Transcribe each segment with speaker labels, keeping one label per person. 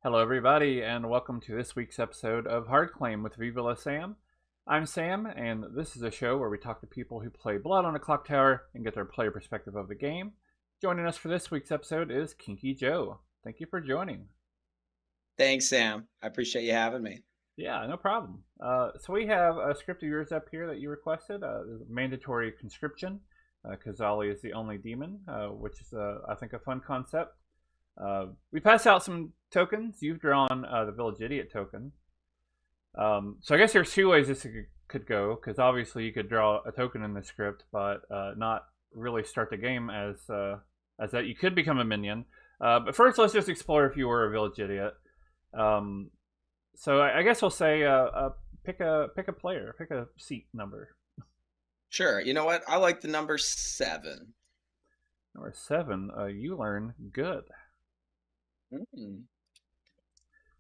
Speaker 1: Hello, everybody, and welcome to this week's episode of Hard Claim with Viva La Sam. I'm Sam, and this is a show where we talk to people who play Blood on a Clocktower and get their player perspective of the game. Joining us for this week's episode is Kinky Joe. Thank you for joining.
Speaker 2: Thanks, Sam. I appreciate you having me.
Speaker 1: Yeah, no problem. So we have a script of yours up here that you requested, mandatory conscription. Kazali is the only demon, which is, I think, a fun concept. We pass out some tokens. You've drawn the Village Idiot token. So I guess there's two ways this could go, because obviously you could draw a token in the script, but not really start the game as that you could become a minion. But first, let's just explore if you were a Village Idiot. So I guess we'll say pick a player, pick a seat number.
Speaker 2: Sure. You know what? I like the number 7.
Speaker 1: Number 7. You learn good.
Speaker 2: Mm.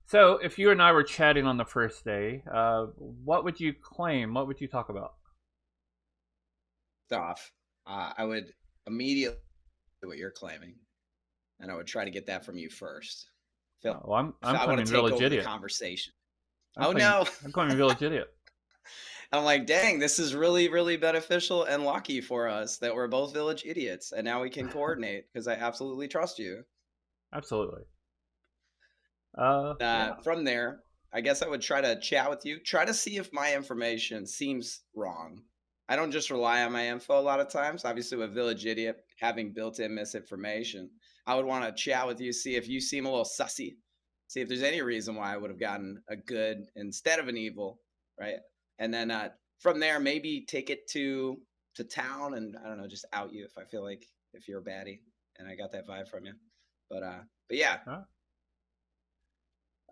Speaker 1: So, if you and I were chatting on the first day, what would you claim? What would you talk about?
Speaker 2: Off. I would immediately do what you're claiming, and I would try to get that from you first.
Speaker 1: Phil, I'm claiming Village Idiot.
Speaker 2: Conversation.
Speaker 1: No! I'm claiming Village Idiot.
Speaker 2: I'm like, dang, this is really, really beneficial and lucky for us that we're both Village Idiots, and now we can coordinate because I absolutely trust you.
Speaker 1: Absolutely.
Speaker 2: From there, I guess I would try to chat with you, try to see if my information seems wrong. I don't just rely on my info a lot of times. Obviously, with Village Idiot having built-in misinformation, I would want to chat with you, see if you seem a little sussy, see if there's any reason why I would have gotten a good instead of an evil, right? And then from there, maybe take it to town, and I don't know, just out you if I feel like if you're a baddie, and I got that vibe from you. But yeah.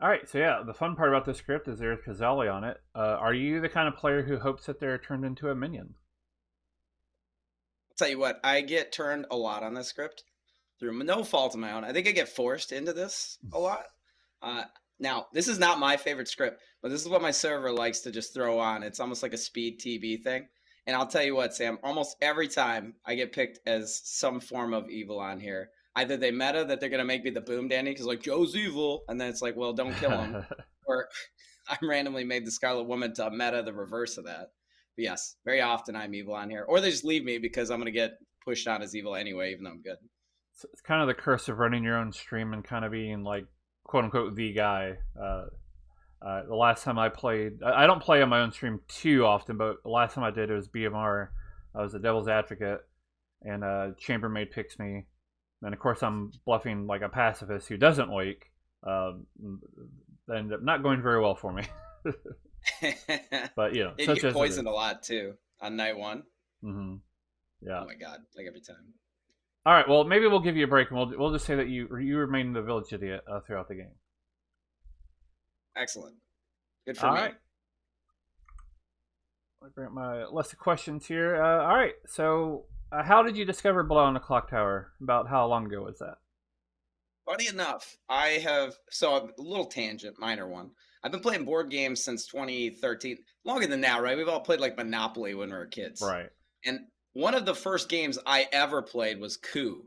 Speaker 1: All right, so yeah, the fun part about this script is there's Kazali on it. Are you the kind of player who hopes that they're turned into a minion?
Speaker 2: I'll tell you what, I get turned a lot on this script through no fault of my own. I think I get forced into this a lot. Now, this is not my favorite script, but this is what my server likes to just throw on. It's almost like a speed TV thing. And I'll tell you what, Sam, almost every time I get picked as some form of evil on here, either they meta that they're going to make me the boom dandy because like Joe's evil, and then it's like, well, don't kill him. Or I'm randomly made the Scarlet Woman to meta the reverse of that. But yes, very often I'm evil on here. Or they just leave me because I'm going to get pushed on as evil anyway, even though I'm good.
Speaker 1: So it's kind of the curse of running your own stream and kind of being like, quote unquote, the guy. The last time I played, I don't play on my own stream too often, but the last time I did, it was BMR. I was a Devil's Advocate, and Chambermaid picks me. And of course, I'm bluffing like a pacifist who doesn't wake. Ended up not going very well for me. But
Speaker 2: you get poisoned a lot too on night 1.
Speaker 1: Mm-hmm. Yeah.
Speaker 2: Oh my god! Like every time.
Speaker 1: All right. Well, maybe we'll give you a break, and we'll just say that you remain the Village Idiot throughout the game.
Speaker 2: Excellent. Good for
Speaker 1: all
Speaker 2: me.
Speaker 1: Right. Let me bring up my list of questions here. All right. So, how did you discover Blood on the Clocktower? About how long ago was that?
Speaker 2: Funny enough, a little tangent, minor one. I've been playing board games since 2013, longer than that, right? We've all played like Monopoly when we were kids.
Speaker 1: Right.
Speaker 2: And one of the first games I ever played was Coup.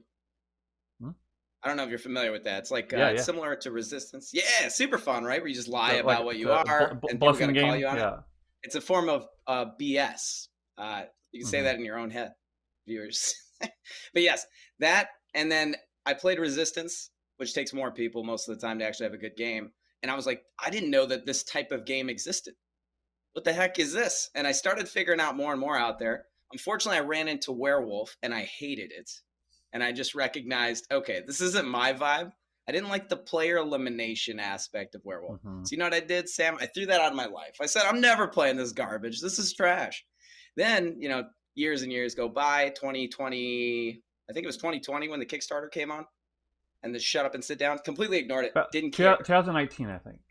Speaker 2: I don't know if you're familiar with that. It's like similar to Resistance. Yeah, super fun, right? Where you just lie about what you are, and people are going to call you on it. It's a form of BS. You can say that in your own head, viewers. But yes, that, and then I played Resistance, which takes more people most of the time to actually have a good game. And I was like, I didn't know that this type of game existed. What the heck is this? And I started figuring out more and more out there. Unfortunately, I ran into Werewolf, and I hated it. And I just recognized, okay, this isn't my vibe. I didn't like the player elimination aspect of Werewolf. So you know what I did, Sam? I threw that out of my life. I said, I'm never playing this garbage. This is trash. Then, years and years go by. 2020, I think it was 2020 when the Kickstarter came on. And the Shut Up and Sit Down. Completely ignored it. Didn't care.
Speaker 1: 2019, I think.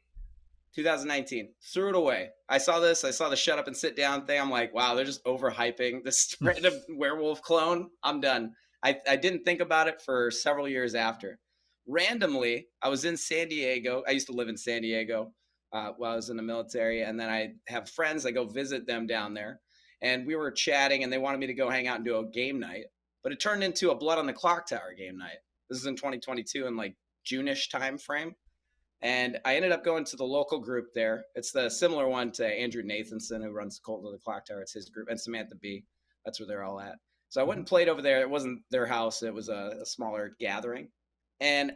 Speaker 2: 2019. Threw it away. I saw the Shut Up and Sit Down thing. I'm like, wow, they're just overhyping this random werewolf clone. I'm done. I didn't think about it for several years after. Randomly, I was in San Diego. I used to live in San Diego while I was in the military. And then I have friends. I go visit them down there. And we were chatting, and they wanted me to go hang out and do a game night. But it turned into a Blood on the Clocktower game night. This is in 2022 in like June-ish time frame. And I ended up going to the local group there. It's the similar one to Andrew Nathanson, who runs the Cult of the Clocktower. It's his group, and Samantha B. That's where they're all at. So I went and played over there. It wasn't their house. It was a smaller gathering. And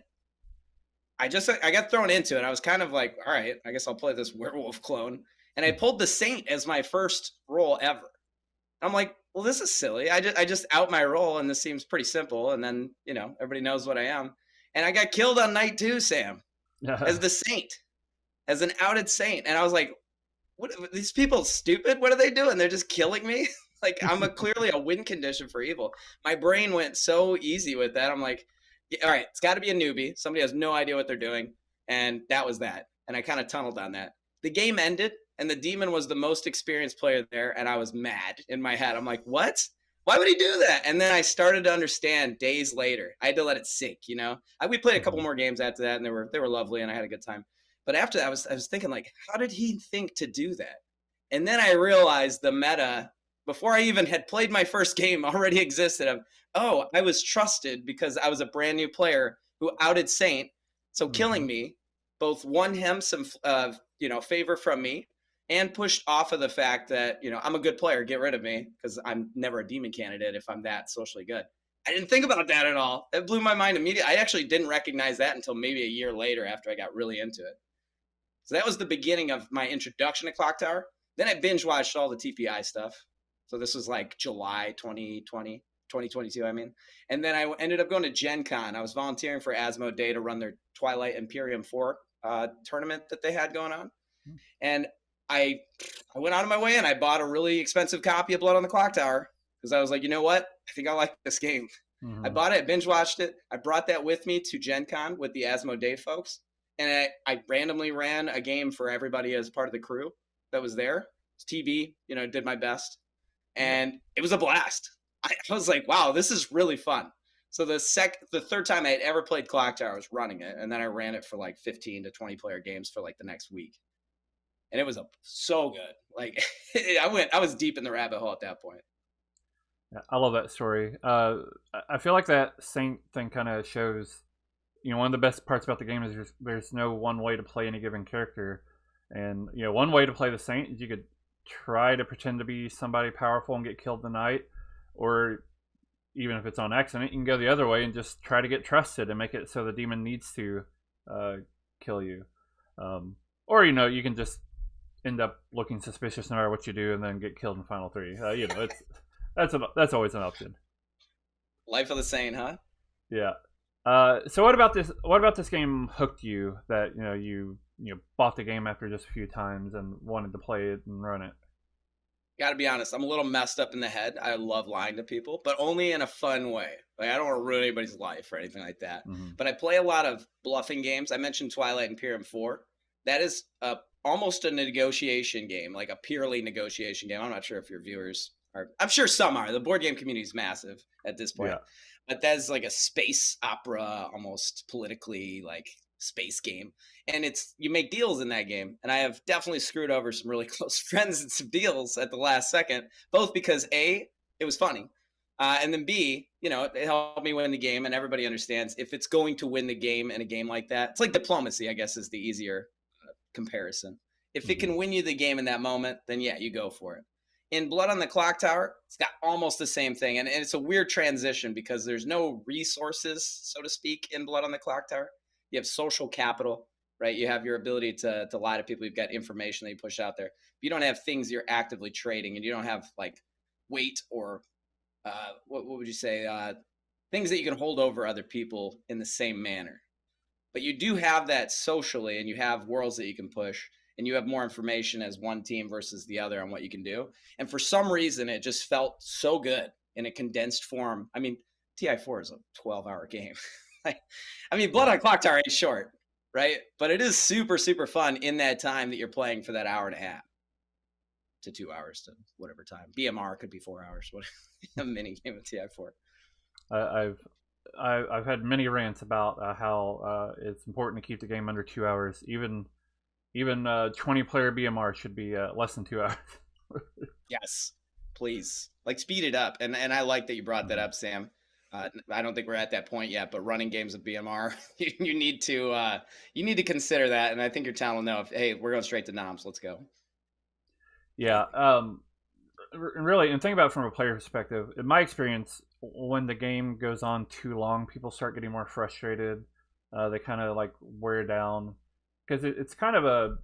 Speaker 2: I got thrown into it. I was kind of like, all right, I guess I'll play this werewolf clone. And I pulled the Saint as my first role ever. I'm like, well, this is silly. I just out my role, and this seems pretty simple. And then, everybody knows what I am. And I got killed on night 2, Sam, as the Saint, as an outed Saint. And I was like, what? These people stupid? What are they doing? They're just killing me? Like, I'm clearly a win condition for evil. My brain went so easy with that. I'm like, all right, it's got to be a newbie. Somebody has no idea what they're doing. And that was that. And I kind of tunneled on that. The game ended, and the demon was the most experienced player there, and I was mad in my head. I'm like, what? Why would he do that? And then I started to understand days later. I had to let it sink, We played a couple more games after that, and they were lovely, and I had a good time. But after that, I was thinking, like, how did he think to do that? And then I realized the meta, before I even had played my first game, already existed of, I was trusted because I was a brand new player who outed Saint. So killing me both won him some, favor from me, and pushed off of the fact that, I'm a good player, get rid of me, because I'm never a demon candidate if I'm that socially good. I didn't think about that at all. It blew my mind immediately. I actually didn't recognize that until maybe a year later after I got really into it. So that was the beginning of my introduction to Clocktower. Then I binge watched all the TPI stuff. So this was like July 2022, I mean. And then I ended up going to Gen Con. I was volunteering for Asmodee to run their Twilight Imperium 4 tournament that they had going on. And I went out of my way and I bought a really expensive copy of Blood on the Clocktower because I was like, you know what? I think I like this game. I bought it, binge watched it. I brought that with me to Gen Con with the Asmodee folks. And I randomly ran a game for everybody as part of the crew that was there. It's TV, did my best. And it was a blast. I was like, wow, this is really fun. So the third time I had ever played Clocktower, I was running it. And then I ran it for like 15 to 20 player games for like the next week. And it was so good. Like I was deep in the rabbit hole at that point.
Speaker 1: Yeah, I love that story. I feel like that Saint thing kind of shows, one of the best parts about the game is there's no one way to play any given character. And, one way to play the Saint is you could try to pretend to be somebody powerful and get killed tonight. Or even if it's on accident, you can go the other way and just try to get trusted and make it so the demon needs to kill you. Or, you can just end up looking suspicious no matter what you do and then get killed in Final 3. That's always an option.
Speaker 2: Life of the Saint, huh?
Speaker 1: Yeah. So what about this game hooked you that you bought the game after just a few times and wanted to play it and run it?
Speaker 2: Gotta be honest, I'm a little messed up in the head. I love lying to people, but only in a fun way. Like, I don't want to ruin anybody's life or anything like that. But I play a lot of bluffing games. I mentioned Twilight Imperium 4. That is almost a negotiation game, like a purely negotiation game. I'm not sure if your viewers are. I'm sure some are. The board game community is massive at this point. Yeah. But that's like a space opera, almost politically like space game. And you make deals in that game. And I have definitely screwed over some really close friends and some deals at the last second, both because A, it was funny. And then B, it helped me win the game. And everybody understands if it's going to win the game in a game like that, it's like diplomacy, I guess, is the easier comparison. If it can win you the game in that moment, then yeah, you go for it. In Blood on the Clocktower, it's got almost the same thing. And it's a weird transition because there's no resources, so to speak, in Blood on the Clocktower. You have social capital, right? You have your ability to lie to people. You've got information that you push out there. But you don't have things you're actively trading, and you don't have like weight or what would you say? Things that you can hold over other people in the same manner. But you do have that socially, and you have worlds that you can push, and you have more information as one team versus the other on what you can do. And for some reason, it just felt so good in a condensed form. I mean, TI4 is a 12-hour game. Blood on Clocktower ain't short, right? But it is super, super fun in that time that you're playing for that hour and a half to 2 hours to whatever time. BMR could be 4 hours. A mini game of TI4.
Speaker 1: I've had many rants about how it's important to keep the game under 2 hours. Even 20-player BMR should be less than 2 hours.
Speaker 2: Yes, please. Like, speed it up. And I like that you brought that up, Sam. I don't think we're at that point yet, but running games with BMR, you need to consider that. And I think your town will know if, hey, we're going straight to noms. Let's go.
Speaker 1: Yeah. Really, and think about it from a player perspective. In my experience, when the game goes on too long, people start getting more frustrated. They kind of like wear down because it's kind of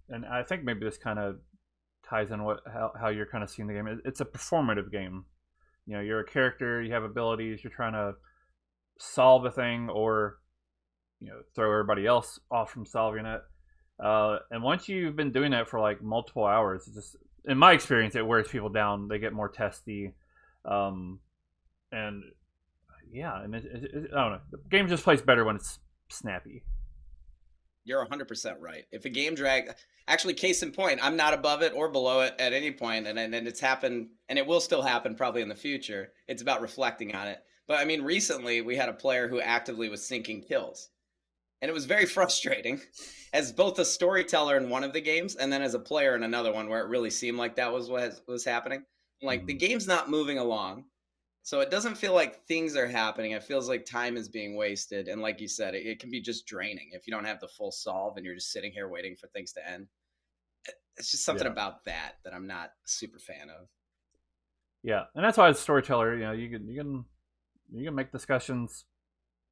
Speaker 1: and I think maybe this kind of ties in how you're kind of seeing the game. It's a performative game. You know, you're a character, you have abilities, you're trying to solve a thing or throw everybody else off from solving it. And once you've been doing that for like multiple hours, it just in my experience, it wears people down. They get more testy, and yeah, and I don't know. The game just plays better when it's snappy.
Speaker 2: You're 100% right. If a game actually, case in point, I'm not above it or below it at any point, and it's happened, and it will still happen probably in the future. It's about reflecting on it. But I mean, recently we had a player who actively was sinking kills, and it was very frustrating, as both a storyteller in one of the games and then as a player in another one, where it really seemed like that was what was happening. Like the game's not moving along. So it doesn't feel like things are happening. It feels like time is being wasted. And like you said, it can be just draining if you don't have the full solve and you're just sitting here waiting for things to end. It's just something about that I'm not a super fan of.
Speaker 1: Yeah, and that's why as a storyteller, you can make discussions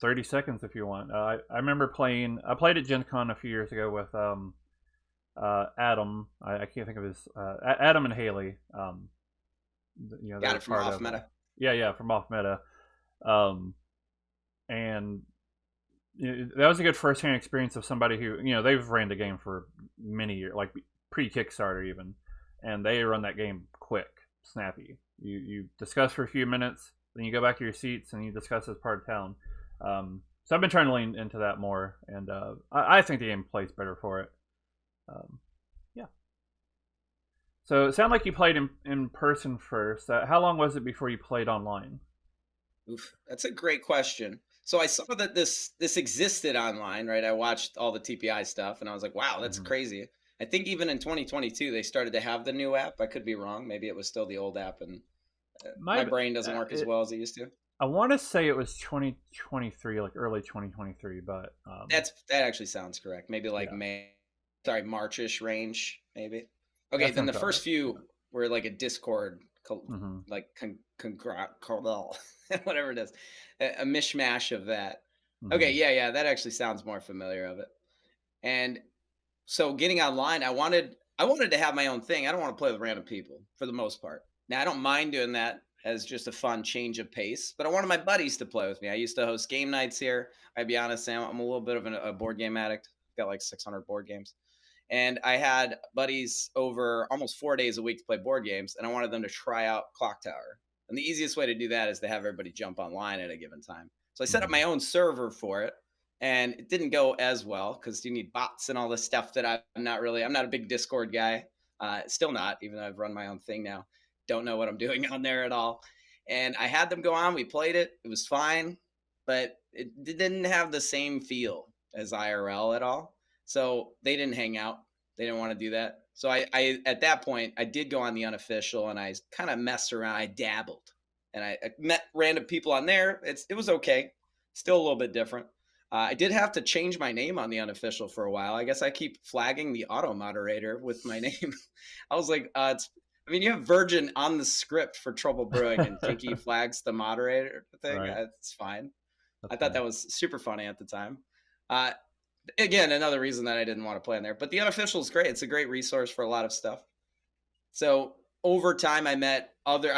Speaker 1: 30 seconds if you want. I remember I played at Gen Con a few years ago with Adam. I can't think of his Adam and Haley.
Speaker 2: Got it from Off Meta.
Speaker 1: Yeah, from Off Meta. And that was a good first-hand experience of somebody who they've ran the game for many years, like pre-Kickstarter even, and they run that game quick, snappy. You discuss for a few minutes, then you go back to your seats and you discuss as part of town. So I've been trying to lean into that more, and I think the game plays better for it. Yeah. So it sounded like you played in person first. How long was it before you played online?
Speaker 2: Oof, that's a great question. So I saw that this existed online, right? I watched all the TPI stuff, and I was like, wow, that's crazy. I think even in 2022 they started to have the new app. I could be wrong. Maybe it was still the old app, and my brain doesn't work as well as it used to.
Speaker 1: I want to say it was 2023, like early 2023, but
Speaker 2: that actually sounds correct. Maybe like Marchish range, maybe. Okay, then the first few were like a Discord, like whatever it is, a mishmash of that. Okay, yeah, that actually sounds more familiar of it. And so getting online, I wanted to have my own thing. I don't want to play with random people for the most part. Now I don't mind doing that as just a fun change of pace, but I wanted my buddies to play with me. I used to host game nights here. I'd be honest, Sam, I'm a little bit of a board game addict. I've got like 600 board games. And I had buddies over almost 4 days a week to play board games, and I wanted them to try out Clocktower. And the easiest way to do that is to have everybody jump online at a given time. So I set up my own server for it, and it didn't go as well because you need bots and all this stuff that I'm not a big Discord guy. Still not, even though I've run my own thing now. Don't know what I'm doing on there at all. And I had them go on. We played it. It was fine, but it didn't have the same feel as IRL at all. So they didn't hang out. They didn't want to do that. So I at that point, I did go on the unofficial and I kind of messed around. I dabbled and I met random people on there. It was okay. Still a little bit different. I did have to change my name on the unofficial for a while. I guess I keep flagging the auto moderator with my name. I was like, you have Virgin on the script for Trouble Brewing and Kinky flags the moderator thing. Right. It's fine. I thought that was super funny at the time. Again, another reason that I didn't want to play in there. But the unofficial is great. It's a great resource for a lot of stuff. So over time, I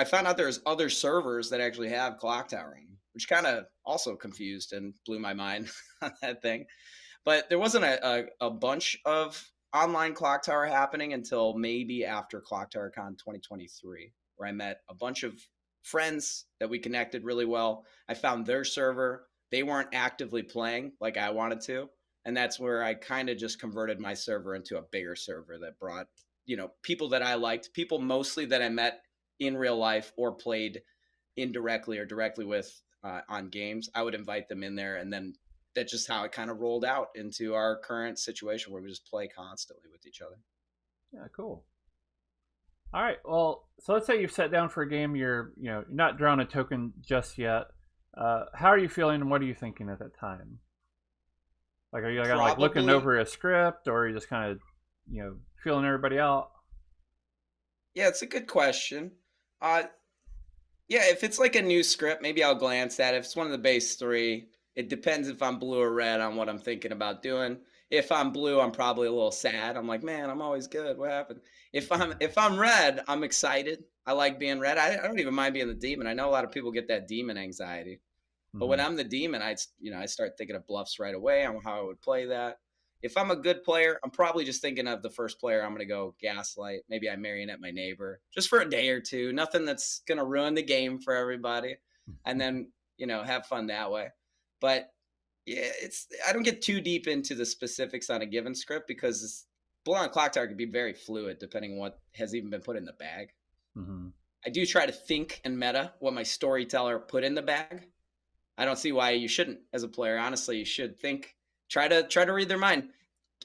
Speaker 2: found out there's other servers that actually have Clocktowering, which kind of also confused and blew my mind on that thing. But there wasn't a bunch of online Clocktower happening until maybe after ClocktowerCon 2023, where I met a bunch of friends that we connected really well. I found their server. They weren't actively playing like I wanted to. And that's where I kind of just converted my server into a bigger server that brought, people that I liked, people mostly that I met in real life or played indirectly or directly with on games. I would invite them in there, and then that's just how it kind of rolled out into our current situation where we just play constantly with each other.
Speaker 1: Yeah, cool. All right. Well, so let's say you've sat down for a game. You're not drawing a token just yet. How are you feeling, and what are you thinking at that time? Like, are you kind of like looking over a script, or are you just kind of, feeling everybody out?
Speaker 2: Yeah, it's a good question. Yeah, if it's like a new script, maybe I'll glance at it. If it's one of the base three, it depends if I'm blue or red on what I'm thinking about doing. If I'm blue, I'm probably a little sad. I'm like, man, I'm always good. What happened? If I'm red, I'm excited. I like being red. I don't even mind being the demon. I know a lot of people get that demon anxiety. But when I'm the demon, I start thinking of bluffs right away on how I would play that. If I'm a good player, I'm probably just thinking of the first player. I'm going to go gaslight. Maybe I marionette my neighbor just for a day or two. Nothing that's going to ruin the game for everybody. And then, have fun that way. But yeah, I don't get too deep into the specifics on a given script because Blood on Clocktower can be very fluid depending on what has even been put in the bag.
Speaker 1: Mm-hmm.
Speaker 2: I do try to think and meta what my storyteller put in the bag. I don't see why you shouldn't as a player. Honestly, you should think, try to read their mind,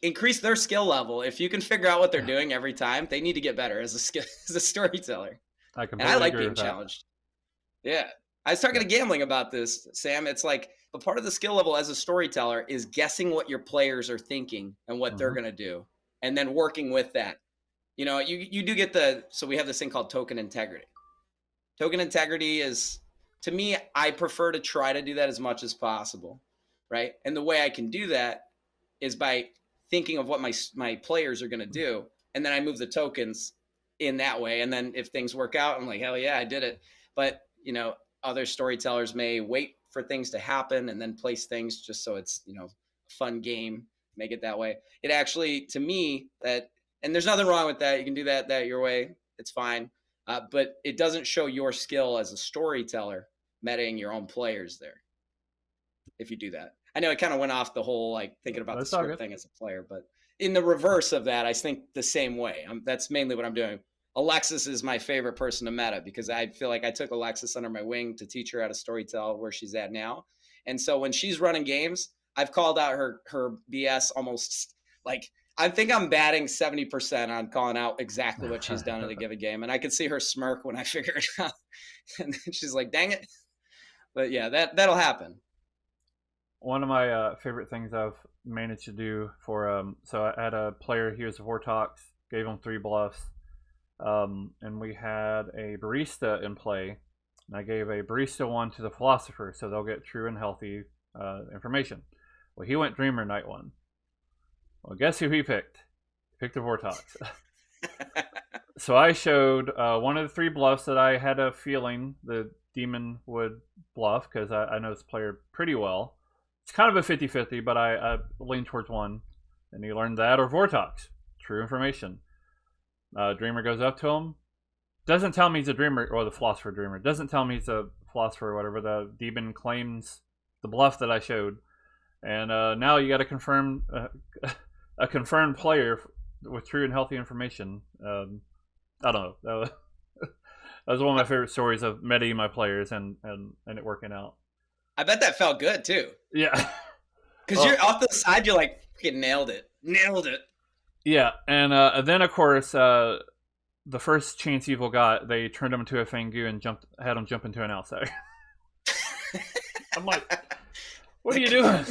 Speaker 2: increase their skill level. If you can figure out what they're doing every time, they need to get better as a storyteller.
Speaker 1: And
Speaker 2: I like
Speaker 1: agree
Speaker 2: being challenged. Yeah. I was talking to Gambling about this, Sam. It's like a part of the skill level as a storyteller is guessing what your players are thinking and what they're going to do, and then working with that. You do get so we have this thing called token integrity. Token integrity is, to me, I prefer to try to do that as much as possible, right? And the way I can do that is by thinking of what my players are going to do, and then I move the tokens in that way. And then if things work out, I'm like, hell yeah, I did it. But other storytellers may wait for things to happen and then place things just so it's a fun game. Make it that way. It actually, to me, and there's nothing wrong with that. You can do that your way. It's fine. But it doesn't show your skill as a storyteller metaing your own players there if you do that. I know it kind of went off the whole like thinking about the script thing as a player, but in the reverse of that, I think the same way. That's mainly what I'm doing. Alexis is my favorite person to meta because I feel like I took Alexis under my wing to teach her how to storytell where she's at now. And so when she's running games, I've called out her BS almost like I think I'm batting 70% on calling out exactly what she's done in a given game. And I could see her smirk when I figure it out. And then she's like, dang it. But yeah, that'll happen.
Speaker 1: One of my favorite things I've managed to do so I had a player, he was a Vortox, gave him 3 bluffs. And we had a barista in play. And I gave a barista one to the philosopher, so they'll get true and healthy information. Well, he went Dreamer night 1. Well, guess who he picked? He picked the Vortox. So I showed one of the 3 bluffs that I had a feeling the demon would bluff because I know this player pretty well. It's kind of a 50-50, but I lean towards one. And he learned that or Vortox. True information. Dreamer goes up to him. Doesn't tell me he's a dreamer, or the philosopher dreamer. Doesn't tell me he's a philosopher or whatever. The demon claims the bluff that I showed. And now you got a confirmed player with true and healthy information. I don't know. That was one of my favorite stories of metaing my players and it working out.
Speaker 2: I bet that felt good too.
Speaker 1: Yeah.
Speaker 2: Because you're off the side, you're like, fucking nailed it.
Speaker 1: Yeah, and then of course, the first chance Evil got, they turned him into a Fangu and had him jump into an outsider. I'm like, what are you doing?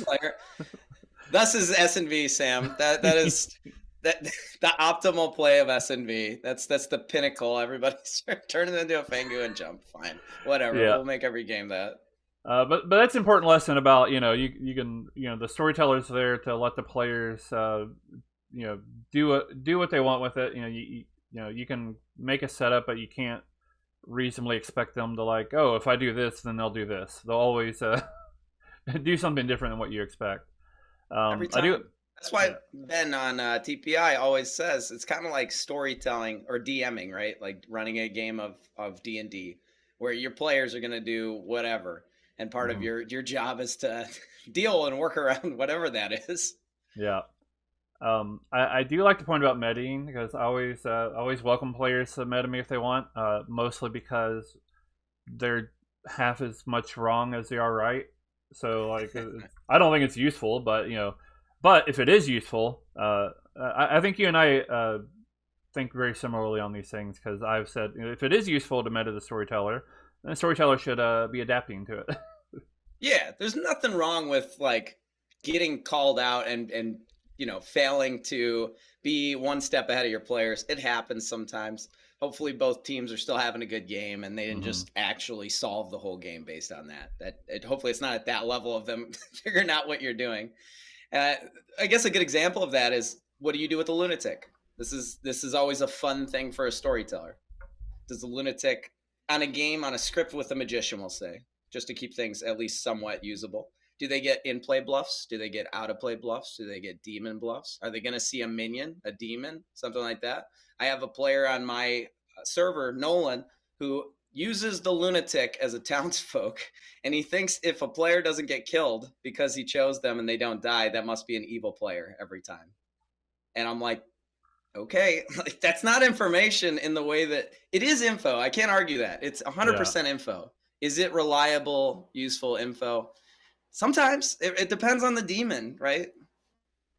Speaker 2: Thus is SNV, Sam. That is the optimal play of SNV. That's the pinnacle. Everybody's turning into a Fangu and jump. Fine, whatever. Yeah. We'll make every game that.
Speaker 1: But that's an important lesson about you can the storyteller's there to let the players do what they want with it. You can make a setup, but you can't reasonably expect them to like, oh, if I do this, then they'll do this. They'll always do something different than what you expect.
Speaker 2: Every time. That's why Ben on TPI always says it's kind of like storytelling or DMing, right? Like running a game of D&D where your players are going to do whatever. And part of your job is to deal and work around whatever that is.
Speaker 1: Yeah. I do like to point about metaing because I always welcome players to meta me if they want, mostly because they're half as much wrong as they are right. So like, I don't think it's useful, but if it is useful, I think you and I think very similarly on these things because I've said if it is useful to meta the storyteller, then the storyteller should be adapting to it.
Speaker 2: Yeah, there's nothing wrong with like getting called out and failing to be one step ahead of your players. It happens sometimes. Hopefully both teams are still having a good game and they didn't just actually solve the whole game based on that. Hopefully it's not at that level of them figuring out what you're doing. I guess a good example of that is, what do you do with a lunatic? This is always a fun thing for a storyteller. Does the lunatic on a game, on a script with a magician, we'll say, just to keep things at least somewhat usable, do they get in play bluffs? Do they get out of play bluffs? Do they get demon bluffs? Are they going to see a minion, a demon, something like that? I have a player on my server, Nolan, who uses the lunatic as a townsfolk, and he thinks if a player doesn't get killed because he chose them and they don't die, that must be an evil player every time. And I'm like, okay, like, that's not information in the way that it is info. I can't argue that. It's 100% info. Is it reliable, useful info? Sometimes it depends on the demon, right?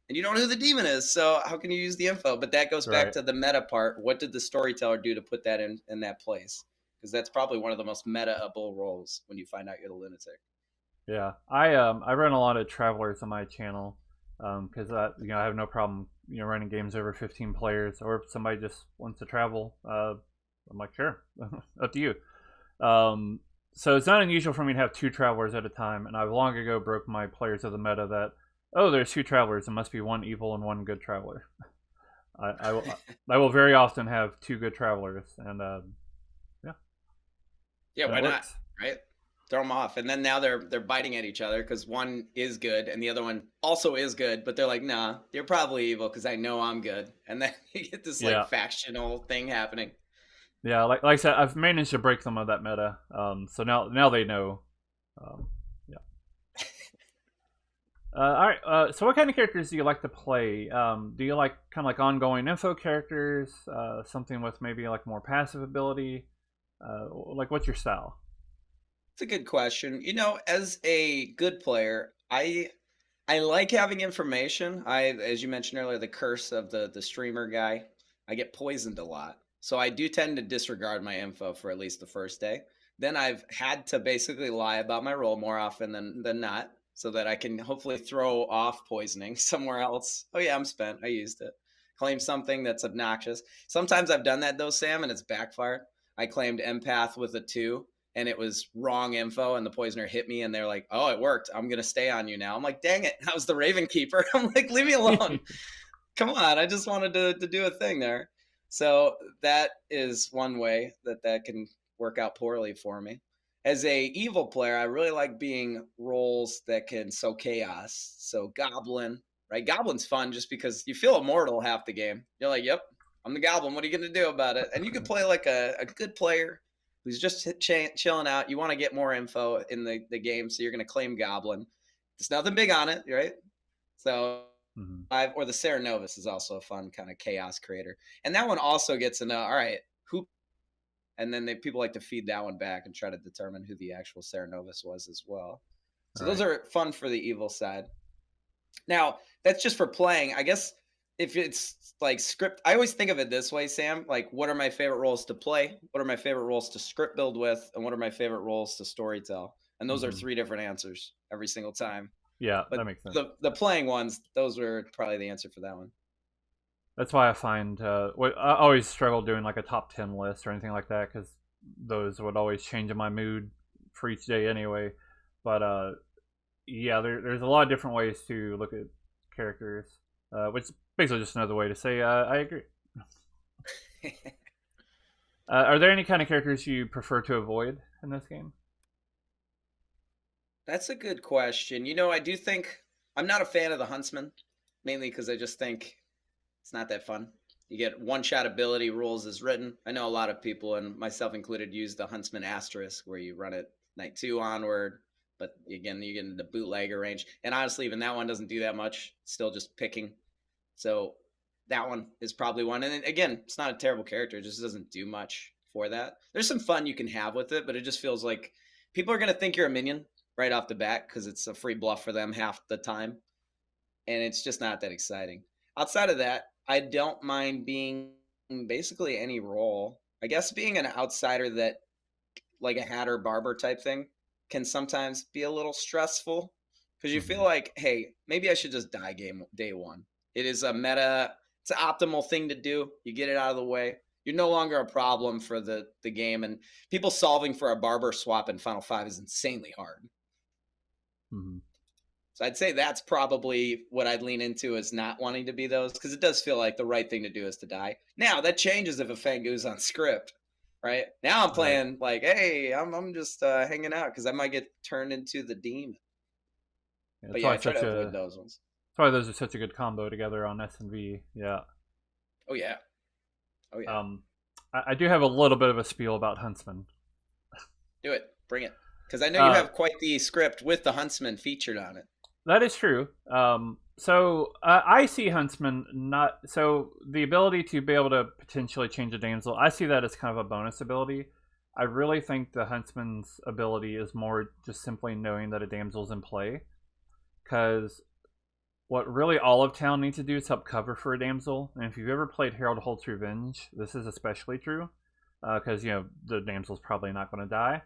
Speaker 2: And you don't know who the demon is, so how can you use the info? But that goes back to the meta part. What did the storyteller do to put that in that place? Because that's probably one of the most meta-able roles when you find out you're the lunatic.
Speaker 1: Yeah, I run a lot of travelers on my channel because I have no problem running games over 15 players, or if somebody just wants to travel, I'm like, sure, up to you. So it's not unusual for me to have two travelers at a time, and I've long ago broke my players of the meta that, oh, there's two travelers, it must be one evil and one good traveler. I will very often have two good travelers, and
Speaker 2: yeah, why not, right? Throw them off, and then now they're biting at each other because one is good and the other one also is good, but they're like, nah, you're probably evil because I know I'm good, and then you get this like factional thing happening.
Speaker 1: Yeah, like I said, I've managed to break some of that meta, so now they know. Yeah. All right. So what kind of characters do you like to play? Do you like kind of like ongoing info characters? Something with maybe like more passive ability? Like what's your style?
Speaker 2: It's a good question. As a good player, I like having information. As you mentioned earlier, the curse of the streamer guy, I get poisoned a lot. So I do tend to disregard my info for at least the first day. Then I've had to basically lie about my role more often than not, so that I can hopefully throw off poisoning somewhere else. Oh yeah, I'm spent. I used it. Claim something that's obnoxious. Sometimes I've done that though, Sam, and it's backfired. I claimed empath with a 2, and it was wrong info, and the poisoner hit me, and they're like, oh, it worked, I'm gonna stay on you now. I'm like, dang it, I was the Raven Keeper. I'm like, leave me alone. Come on, I just wanted to do a thing there. So that is one way that can work out poorly for me. As a evil player, I really like being roles that can sow chaos. So goblin, right? Goblin's fun just because you feel immortal half the game. You're like, yep, I'm the goblin, what are you gonna do about it? And you can play like a good player who's just chilling out. You want to get more info in the game, so you're going to claim Goblin. There's nothing big on it, right? So, or the Serenovus is also a fun kind of chaos creator. And that one also gets to know, all right, who, and then people like to feed that one back and try to determine who the actual Serenovus was as well. So those are fun for the evil side. Now, that's just for playing. I guess if it's like script, I always think of it this way, Sam. Like, what are my favorite roles to play? What are my favorite roles to script build with? And what are my favorite roles to storytell? And those are 3 different answers every single time.
Speaker 1: Yeah, but that makes sense.
Speaker 2: The playing ones, those were probably the answer for that one.
Speaker 1: That's why I find I always struggle doing like a top 10 list or anything like that, because those would always change my mood for each day anyway. But yeah, there's a lot of different ways to look at characters, which is basically just another way to say I agree. Are there any kind of characters you prefer to avoid in this game?
Speaker 2: That's a good question. I do think I'm not a fan of the Huntsman, mainly because I just think it's not that fun. You get one-shot ability rules as written. I know a lot of people, and myself included, use the Huntsman asterisk, where you run it night 2 onward. But again, you get into the bootlegger range. And honestly, even that one doesn't do that much. It's still just picking. So that one is probably one. And again, it's not a terrible character. It just doesn't do much for that. There's some fun you can have with it, but it just feels like people are going to think you're a minion right off the bat because it's a free bluff for them half the time. And it's just not that exciting. Outside of that, I don't mind being basically any role. I guess being an outsider that, like a Hatter Barber type thing, can sometimes be a little stressful because you feel like, hey, maybe I should just die day one. It is a meta, it's an optimal thing to do. You get it out of the way. You're no longer a problem for the game, and people solving for a barber swap in Final 5 is insanely hard. So I'd say that's probably what I'd lean into, is not wanting to be those, because it does feel like the right thing to do is to die. Now that changes if a Fangu's on script, right? Now I'm playing like, hey, I'm just hanging out because I might get turned into the demon. Yeah, but yeah, I try to avoid those ones.
Speaker 1: That's why those are such a good combo together on S&V. Yeah.
Speaker 2: Oh yeah. Oh yeah.
Speaker 1: I do have a little bit of a spiel about Huntsman.
Speaker 2: Do it. Bring it. Because I know you have quite the script with the Huntsman featured on it.
Speaker 1: That is true. So I see Huntsman not... So the ability to be able to potentially change a damsel, I see that as kind of a bonus ability. I really think the Huntsman's ability is more just simply knowing that a damsel's in play. Because what really all of town needs to do is help cover for a damsel. And if you've ever played Herald Holt's Revenge, this is especially true. Because, the damsel's probably not going to die.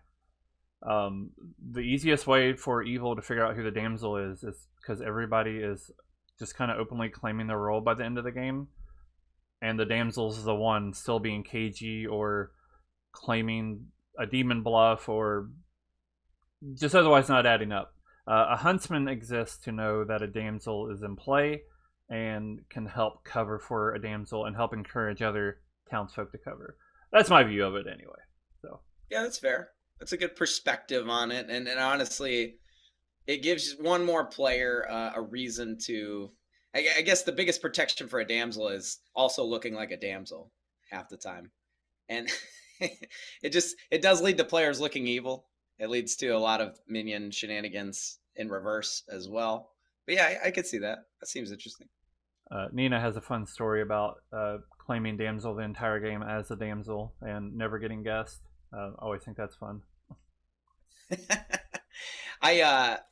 Speaker 1: The easiest way for evil to figure out who the damsel is because everybody is just kind of openly claiming their role by the end of the game. And the damsel's the one still being cagey or claiming a demon bluff or just otherwise not adding up. A huntsman exists to know that a damsel is in play and can help cover for a damsel and help encourage other townsfolk to cover. That's my view of it anyway. So
Speaker 2: yeah, that's fair. That's a good perspective on it. And honestly, it gives one more player a reason to... I guess the biggest protection for a damsel is also looking like a damsel half the time. And it does lead to players looking evil. It leads to a lot of minion shenanigans in reverse as well. But yeah, I could see that. That seems interesting.
Speaker 1: Nina has a fun story about claiming damsel the entire game as a damsel and never getting guessed. I always think that's fun.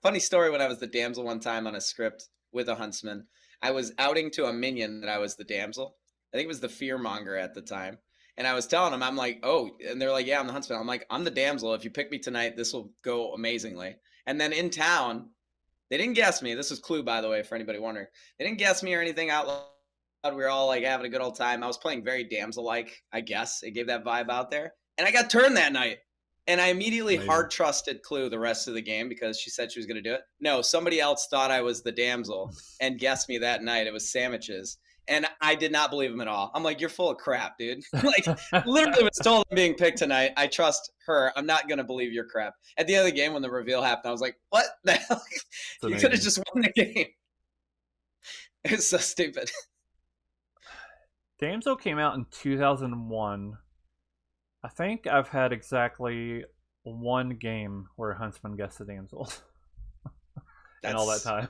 Speaker 2: Funny story, when I was the damsel one time on a script with a huntsman, I was outing to a minion that I was the damsel. I think it was the fearmonger at the time. And I was telling them, I'm like, oh, and they're like, yeah, I'm the huntsman. I'm like, I'm the damsel. If you pick me tonight, this will go amazingly. And then in town, they didn't guess me. This was Clue, by the way, for anybody wondering. They didn't guess me or anything out loud. We were all like having a good old time. I was playing very damsel-like, I guess. It gave that vibe out there. And I got turned that night. And I immediately hard trusted Clue the rest of the game because she said she was going to do it. No, somebody else thought I was the damsel and guessed me that night. It was Sandwiches. And I did not believe him at all. I'm like, you're full of crap, dude. Like, literally was told I'm being picked tonight. I trust her. I'm not going to believe your crap. At the end of the game, when the reveal happened, I was like, what the hell? You could have just won the game. It was so stupid.
Speaker 1: Damsel came out in 2001. I think I've had exactly one game where a huntsman guessed the damsel in all that time.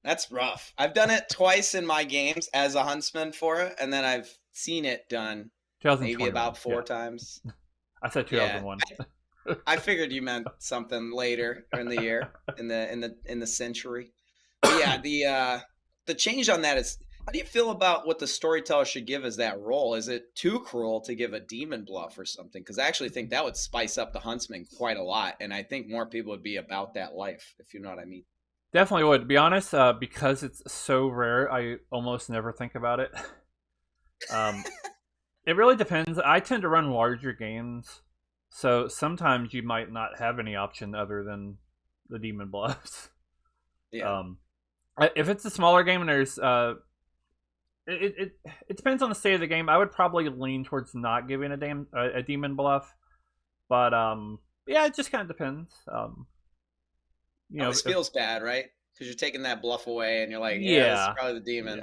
Speaker 2: That's rough. I've done it twice in my games as a huntsman for it, and then I've seen it done maybe about 4 times.
Speaker 1: I said 2001.
Speaker 2: Yeah, I figured you meant something later in the year, in the century. But yeah, the change on that is, how do you feel about what the storyteller should give as that role? Is it too cruel to give a demon bluff or something? Because I actually think that would spice up the huntsman quite a lot, and I think more people would be about that life, if you know what I mean.
Speaker 1: Definitely would. To be honest, because it's so rare, I almost never think about it. It really depends. I tend to run larger games, so sometimes you might not have any option other than the demon bluffs.
Speaker 2: Yeah.
Speaker 1: If it's a smaller game and there's it depends on the state of the game. I would probably lean towards not giving a demon bluff, but yeah, it just kind of depends.
Speaker 2: It always feels bad, right? Because you're taking that bluff away, and you're like, yeah, this is probably the demon.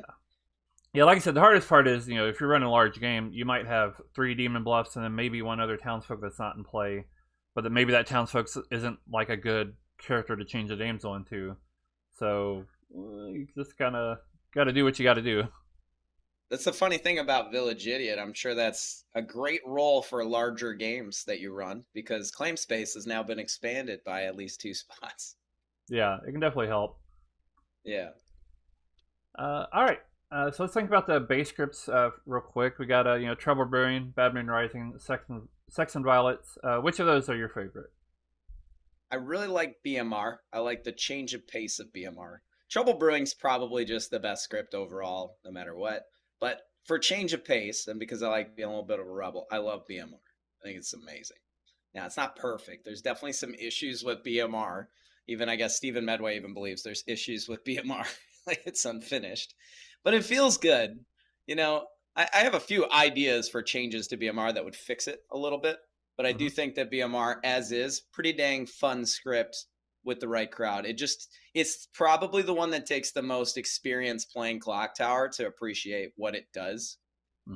Speaker 1: Yeah, like I said, the hardest part is, if you're running a large game, you might have 3 demon bluffs and then maybe one other townsfolk that's not in play, but that maybe that townsfolk isn't like a good character to change a damsel into. So you just kind of got to do what you got to do.
Speaker 2: That's the funny thing about Village Idiot. I'm sure that's a great role for larger games that you run, because claim space has now been expanded by at least 2 spots.
Speaker 1: Yeah, it can definitely help.
Speaker 2: Yeah.
Speaker 1: All right. So let's think about the base scripts real quick. We got Trouble Brewing, Bad Moon Rising, Sex and Violets. Which of those are your favorite?
Speaker 2: I really like BMR. I like the change of pace of BMR. Trouble Brewing's probably just the best script overall, no matter what. But for change of pace, and because I like being a little bit of a rebel, I love BMR. I think it's amazing. Now, it's not perfect. There's definitely some issues with BMR. Even, I guess, Stephen Medway even believes there's issues with BMR. Like, it's unfinished. But it feels good. You know, I have a few ideas for changes to BMR that would fix it a little bit. But I do think that BMR, as is, pretty dang fun script with the right crowd. It's probably the one that takes the most experience playing Clocktower to appreciate what it does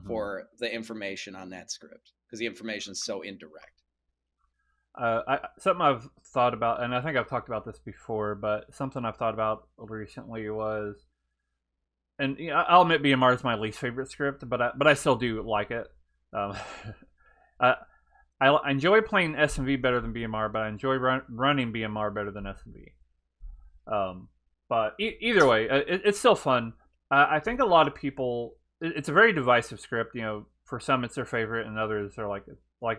Speaker 2: for the information on that script, because the information is so indirect.
Speaker 1: Something I've thought about, and I think I've talked about this before, but something I've thought about recently was, and you know, I'll admit BMR is my least favorite script, but I still do like it. I enjoy playing SMV better than BMR, but I enjoy running BMR better than SMV. But either way, it's still fun. I think a lot of people, it's a very divisive script. You know, for some it's their favorite, and others are like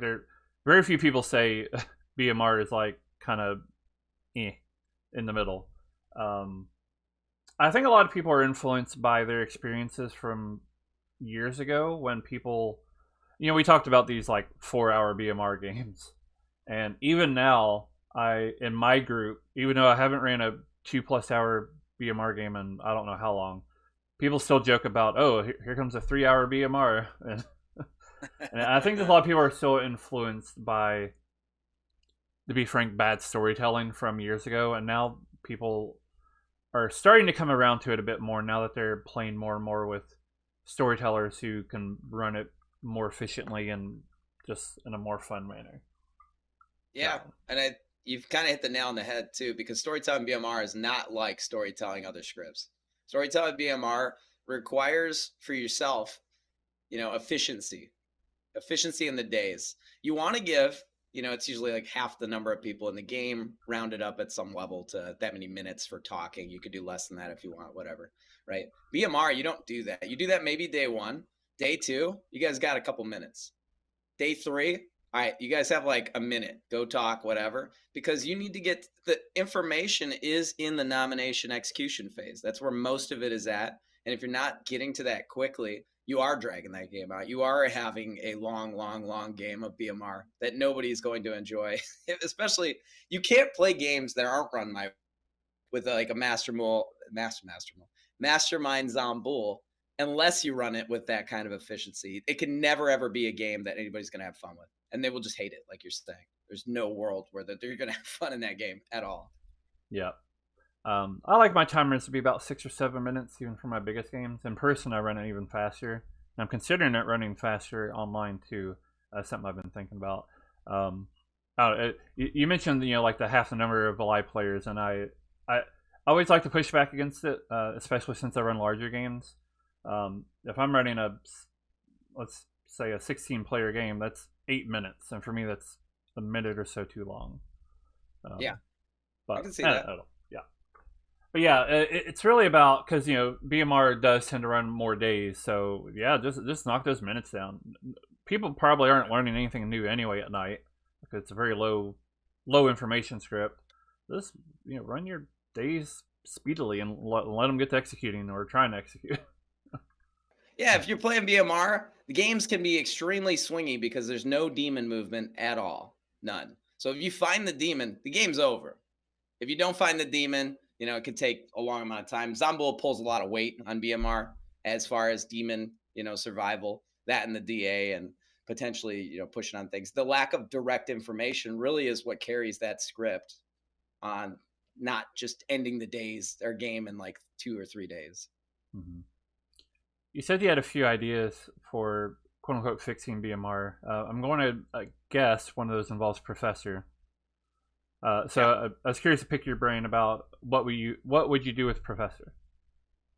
Speaker 1: they're very few people say BMR is like kind of in the middle. I think a lot of people are influenced by their experiences from years ago when people, you know, we talked about these like 4-hour BMR games, and even now, in my group, even though I haven't ran a 2+ hour BMR game in I don't know how long, people still joke about, oh, here comes a 3-hour BMR, and I think a lot of people are still influenced by, to be frank, bad storytelling from years ago, and now people are starting to come around to it a bit more now that they're playing more and more with storytellers who can run it more efficiently and just in a more fun manner.
Speaker 2: Yeah, so. And you've kind of hit the nail on the head too, because storytelling BMR is not like storytelling other scripts. Storytelling BMR requires for yourself, you know, efficiency in the days. You want to give, you know, it's usually like half the number of people in the game rounded up at some level to that many minutes for talking. You could do less than that if you want, whatever, right? BMR, you don't do that. You do that maybe day 1. Day 2, you guys got a couple minutes. Day 3, all right, you guys have like a minute. Go talk, whatever, because you need to get the information is in the nomination execution phase. That's where most of it is at. And if you're not getting to that quickly, you are dragging that game out. You are having a long game of BMR that nobody's going to enjoy. Especially, you can't play games that aren't run with like a mastermind Zomboul unless you run it with that kind of efficiency. It can never ever be a game that anybody's going to have fun with, and they will just hate it, like you're saying. There's no world where they're going to have fun in that game at all.
Speaker 1: Yeah. I like my timers to be about 6 or 7 minutes, even for my biggest games. In person, I run it even faster. And I'm considering it running faster online too. Something I've been thinking about. You mentioned, you know, like the half the number of live players, and I always like to push back against it, especially since I run larger games. If I'm running let's say a 16-player game, that's 8 minutes, and for me, that's a minute or so too long.
Speaker 2: Yeah,
Speaker 1: but
Speaker 2: I can see that.
Speaker 1: But yeah, it's really about, because, you know, BMR does tend to run more days, so yeah, just knock those minutes down. People probably aren't learning anything new anyway at night, because it's a very low information script. Just, you know, run your days speedily and let them get to executing or trying to execute.
Speaker 2: Yeah, if you're playing BMR, the games can be extremely swingy because there's no demon movement at all, none. So if you find the demon, the game's over. If you don't find the demon, you know, it could take a long amount of time. Zomboul pulls a lot of weight on BMR as far as demon, you know, survival, that and the DA, and potentially, you know, pushing on things. The lack of direct information really is what carries that script on not just ending the days or game in like 2 or 3 days.
Speaker 1: Mm-hmm. You said you had a few ideas for quote unquote fixing BMR. I'm going to guess one of those involves Professor. So I was curious to pick your brain about what would you do with Professor?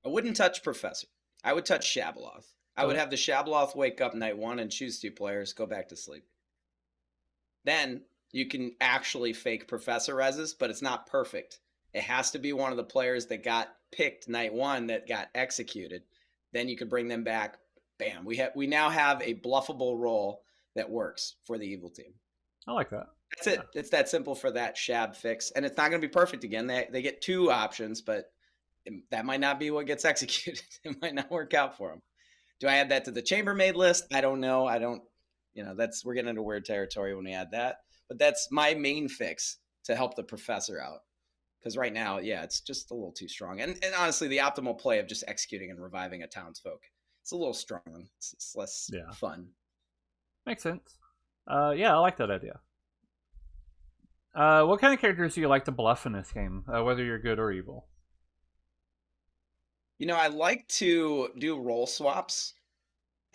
Speaker 2: I wouldn't touch Professor. I would touch Shabaloth. I would have the Shabaloth wake up night 1 and choose 2 players, go back to sleep. Then you can actually fake Professor reses, but it's not perfect. It has to be one of the players that got picked night 1 that got executed. Then you could bring them back. Bam. We now have a bluffable role that works for the evil team.
Speaker 1: I like that.
Speaker 2: That's it. It's that simple for that shab fix, and it's not going to be perfect again. They get 2 options, but that might not be what gets executed. It might not work out for them. Do I add that to the chambermaid list? I don't know. I don't. We're getting into weird territory when we add that. But that's my main fix to help the professor out. Because right now, yeah, it's just a little too strong. And honestly, the optimal play of just executing and reviving a townsfolk, it's a little strong. It's less fun.
Speaker 1: Makes sense. Yeah, I like that idea. What kind of characters do you like to bluff in this game, whether you're good or evil?
Speaker 2: I like to do role swaps,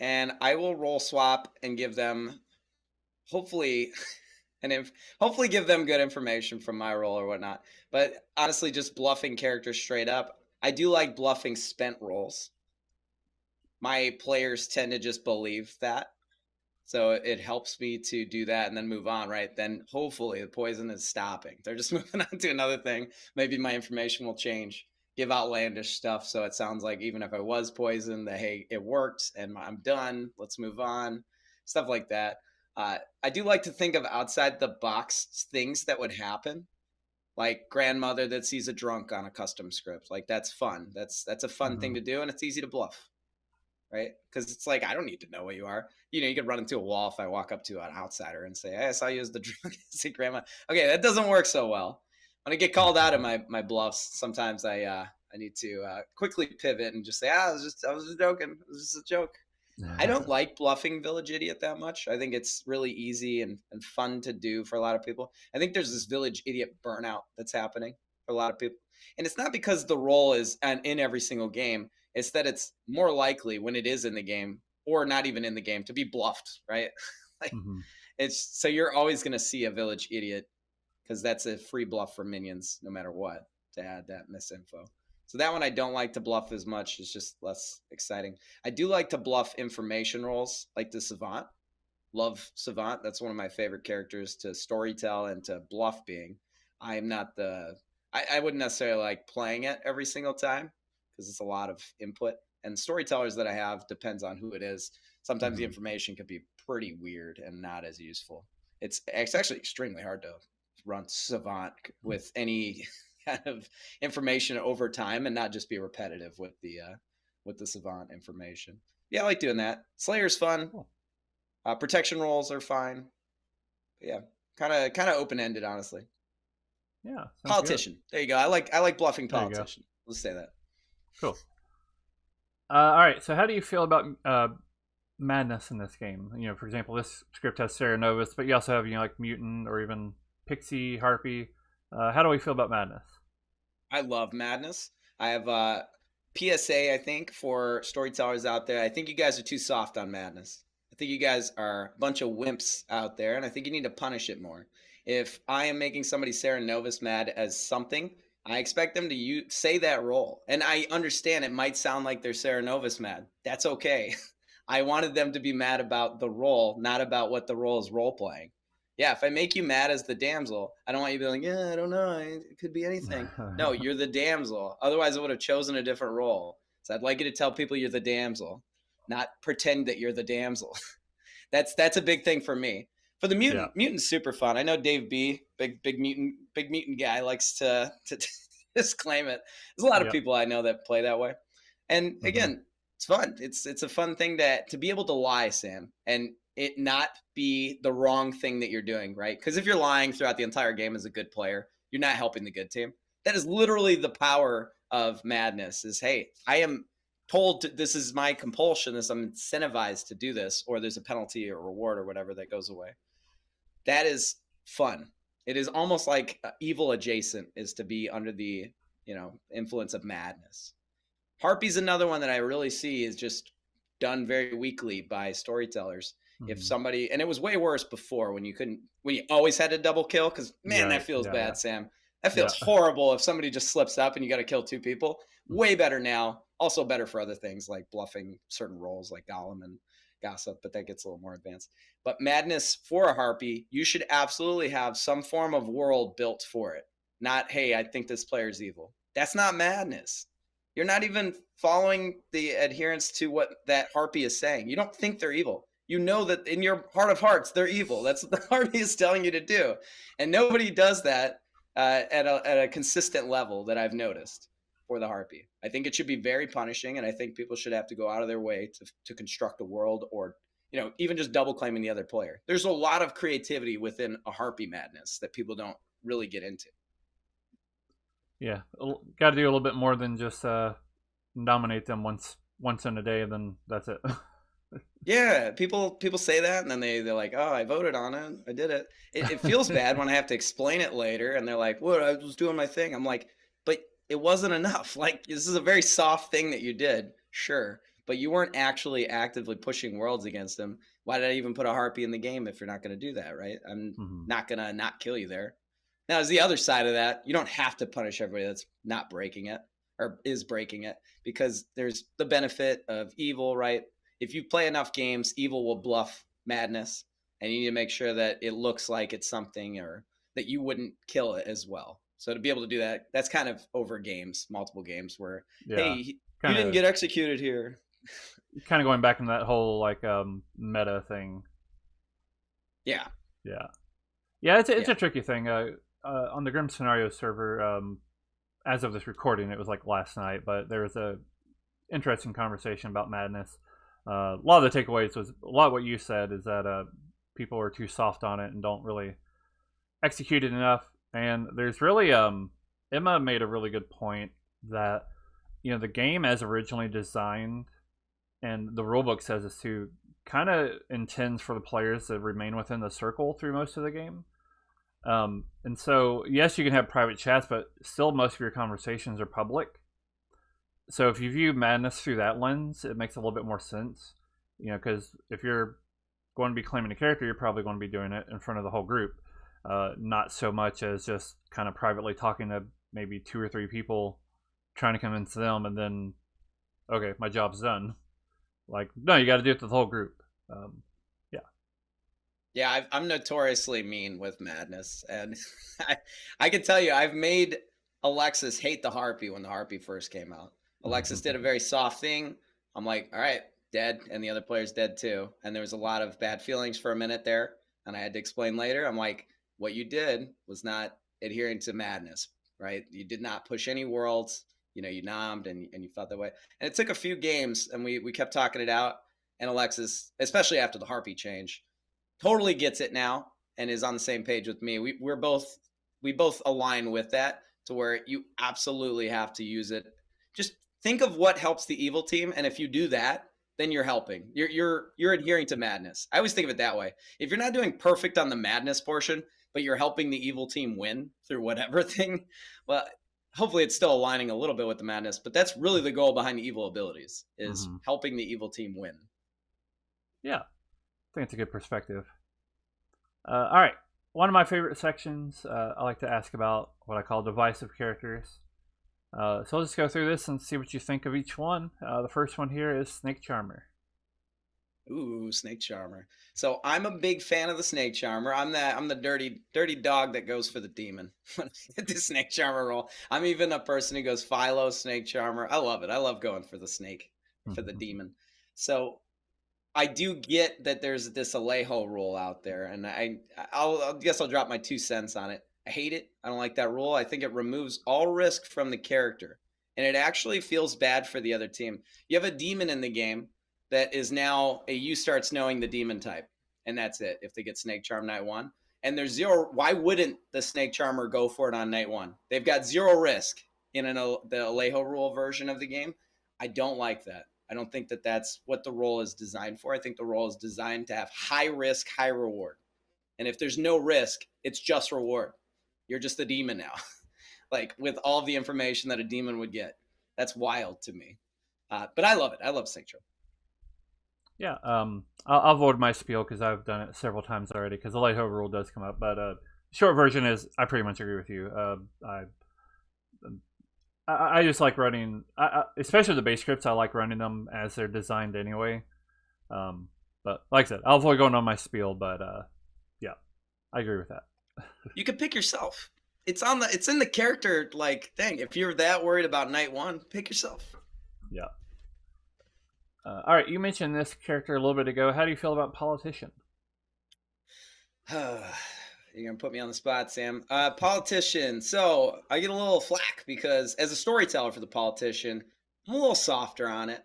Speaker 2: and I will role swap and give them, hopefully, hopefully give them good information from my role or whatnot. But honestly, just bluffing characters straight up. I do like bluffing spent rolls. My players tend to just believe that. So it helps me to do that and then move on, right? Then hopefully the poison is stopping. They're just moving on to another thing. Maybe my information will change, give outlandish stuff. So it sounds like even if I was poisoned, that, hey, it worked and I'm done. Let's move on. Stuff like that. I do like to think of outside the box things that would happen. Like grandmother that sees a drunk on a custom script. Like that's fun. That's a fun thing to do, and it's easy to bluff. Right? Because it's like, I don't need to know what you are. You could run into a wall if I walk up to an outsider and say, hey, I saw you as the drunk. Say, grandma. Okay, that doesn't work so well. When I get called out of my bluffs, sometimes I need to quickly pivot and just say, I was just joking. It was just a joke. I don't like bluffing Village Idiot that much. I think it's really easy and fun to do for a lot of people. I think there's this Village Idiot burnout that's happening for a lot of people. And it's not because the role is in every single game. It's that it's more likely when it is in the game or not even in the game to be bluffed, right? It's so you're always going to see a Village Idiot because that's a free bluff for minions no matter what to add that misinfo. So that one I don't like to bluff as much. It's just less exciting. I do like to bluff information roles like the Savant. Love Savant. That's one of my favorite characters to storytell and to bluff being. I am not I wouldn't necessarily like playing it every single time because it's a lot of input. And storytellers that I have depends on who it is. Sometimes the information can be pretty weird and not as useful. It's actually extremely hard to run Savant with any kind of information over time and not just be repetitive with the Savant information. Yeah, I like doing that. Slayer's fun. Cool. Protection rolls are fine. But yeah, kind of open ended, honestly.
Speaker 1: Yeah.
Speaker 2: Politician.
Speaker 1: Good.
Speaker 2: There you go. I like bluffing politician. Let's say that.
Speaker 1: Cool. All right. So, how do you feel about madness in this game? For example, this script has Sarah Novus, but you also have like mutant or even pixie, harpy. How do we feel about madness?
Speaker 2: I love madness. I have PSA, I think, for storytellers out there. I think you guys are too soft on madness. I think you guys are a bunch of wimps out there, and I think you need to punish it more. If I am making somebody Sarah Novus mad as something, I expect them to say that role. And I understand it might sound like they're Sarah Novus mad. That's okay. I wanted them to be mad about the role, not about what the role is role playing. Yeah, if I make you mad as the damsel, I don't want you to be like, yeah, I don't know. It could be anything. No, you're the damsel. Otherwise, I would have chosen a different role. So I'd like you to tell people you're the damsel, not pretend that you're the damsel. That's a big thing for me. For the mutant, mutant's super fun. I know Dave B, big mutant guy, likes to just claim it. There's a lot of people I know that play that way. And again, it's fun. It's a fun thing to be able to lie, Sam, and it not be the wrong thing that you're doing, right? Because if you're lying throughout the entire game as a good player, you're not helping the good team. That is literally the power of madness is, hey, I am told this is my compulsion, I'm incentivized to do this, or there's a penalty or reward or whatever that goes away. That is fun. It is almost like evil adjacent is to be under the, influence of madness. Harpy's another one that I really see is just done very weakly by storytellers. If somebody, and it was way worse before when you always had to double kill, because man, that feels bad, Sam. That feels horrible if somebody just slips up and you got to kill 2 people. Way better now. Also better for other things like bluffing certain roles like Gollum and Gossip, but that gets a little more advanced. But madness for a harpy, you should absolutely have some form of world built for it. Not, hey, I think this player's evil. That's not madness. You're not even following the adherence to what that harpy is saying. You don't think they're evil. You know that in your heart of hearts, they're evil. That's what the harpy is telling you to do. And nobody does that at a consistent level that I've noticed for the harpy. I think it should be very punishing, and I think people should have to go out of their way to construct a world, or even just double claiming the other player. There's a lot of creativity within a harpy madness that people don't really get into.
Speaker 1: Yeah, got to do a little bit more than just nominate them once in a day, and then that's it.
Speaker 2: Yeah, people say that, and then they're like, "Oh, I voted on it. I did it." It feels bad when I have to explain it later, and they're like, "What? I was doing my thing." I'm like, "But it wasn't enough. Like, this is a very soft thing that you did, sure, but you weren't actually actively pushing worlds against them. Why did I even put a harpy in the game if you're not going to do that, right? I'm not gonna not kill you there." Now, as the other side of that, you don't have to punish everybody that's not breaking it or is breaking it, because there's the benefit of evil, right? If you play enough games, evil will bluff madness, and you need to make sure that it looks like it's something, or that you wouldn't kill it as well. So to be able to do that, that's kind of over games, multiple games where, hey, you didn't get executed here.
Speaker 1: Kind of going back into that whole like meta thing.
Speaker 2: Yeah.
Speaker 1: It's a tricky thing. On the Grim Scenario server, as of this recording, it was like last night, but there was a interesting conversation about madness. A lot of the takeaways was a lot of what you said, is that people are too soft on it and don't really execute it enough. And there's really Emma made a really good point that the game as originally designed, and the rulebook says this too, kind of intends for the players to remain within the circle through most of the game. And so yes, you can have private chats, but still most of your conversations are public. So if you view madness through that lens, it makes a little bit more sense, because if you're going to be claiming a character, you're probably going to be doing it in front of the whole group, not so much as just kind of privately talking to maybe 2 or 3 people, trying to convince them, and then, okay, my job's done. Like, no, you got to do it to the whole group.
Speaker 2: Yeah, I'm notoriously mean with madness, and I can tell you, I've made Alexis hate the harpy when the harpy first came out. Alexis did a very soft thing. I'm like, all right, dead, and the other player's dead too. And there was a lot of bad feelings for a minute there, and I had to explain later. I'm like, what you did was not adhering to madness, right? You did not push any worlds. You nommed and you felt that way. And it took a few games, and we kept talking it out. And Alexis, especially after the harpy change, totally gets it now and is on the same page with me. We both align with that, to where you absolutely have to use it. Just think of what helps the evil team, and if you do that, then you're helping. You're adhering to madness. I always think of it that way. If you're not doing perfect on the madness portion, but you're helping the evil team win through whatever thing, well, hopefully it's still aligning a little bit with the madness, but that's really the goal behind the evil abilities, is helping the evil team win.
Speaker 1: Yeah, I think it's a good perspective. All right, one of my favorite sections, I like to ask about what I call divisive characters. So I'll just go through this and see what you think of each one. The first one here is Snake Charmer.
Speaker 2: Ooh, Snake Charmer. So I'm a big fan of the Snake Charmer. I'm the dirty dog that goes for the demon. The Snake Charmer role. I'm even a person who goes Philo, Snake Charmer. I love it. I love going for the snake, for the demon. So I do get that there's this Alejo rule out there, and I guess I'll drop my 2 cents on it. I hate it. I don't like that rule. I think it removes all risk from the character, and it actually feels bad for the other team. You have a demon in the game that is now you starts knowing the demon type, and that's it. If they get Snake Charm night 1, and there's 0, why wouldn't the Snake Charmer go for it on night 1? They've got 0 risk in the Alejo rule version of the game. I don't like that. I don't think that that's what the role is designed for. I think the role is designed to have high risk, high reward. And if there's no risk, it's just reward. You're just a demon now, like with all the information that a demon would get. That's wild to me. But I love it. I love Snake Charm.
Speaker 1: Yeah, I'll avoid my spiel because I've done it several times already, because the Alejo rule does come up. But short version is, I pretty much agree with you. I just like running, especially the base scripts. I like running them as they're designed anyway. But like I said, I'll avoid going on my spiel. But yeah, I agree with that.
Speaker 2: You can pick yourself. It's in the character thing. If you're that worried about night 1, pick yourself.
Speaker 1: Yeah. All right, you mentioned this character a little bit ago. How do you feel about politician?
Speaker 2: You're going to put me on the spot, Sam. Politician. So I get a little flack because as a storyteller for the politician, I'm a little softer on it.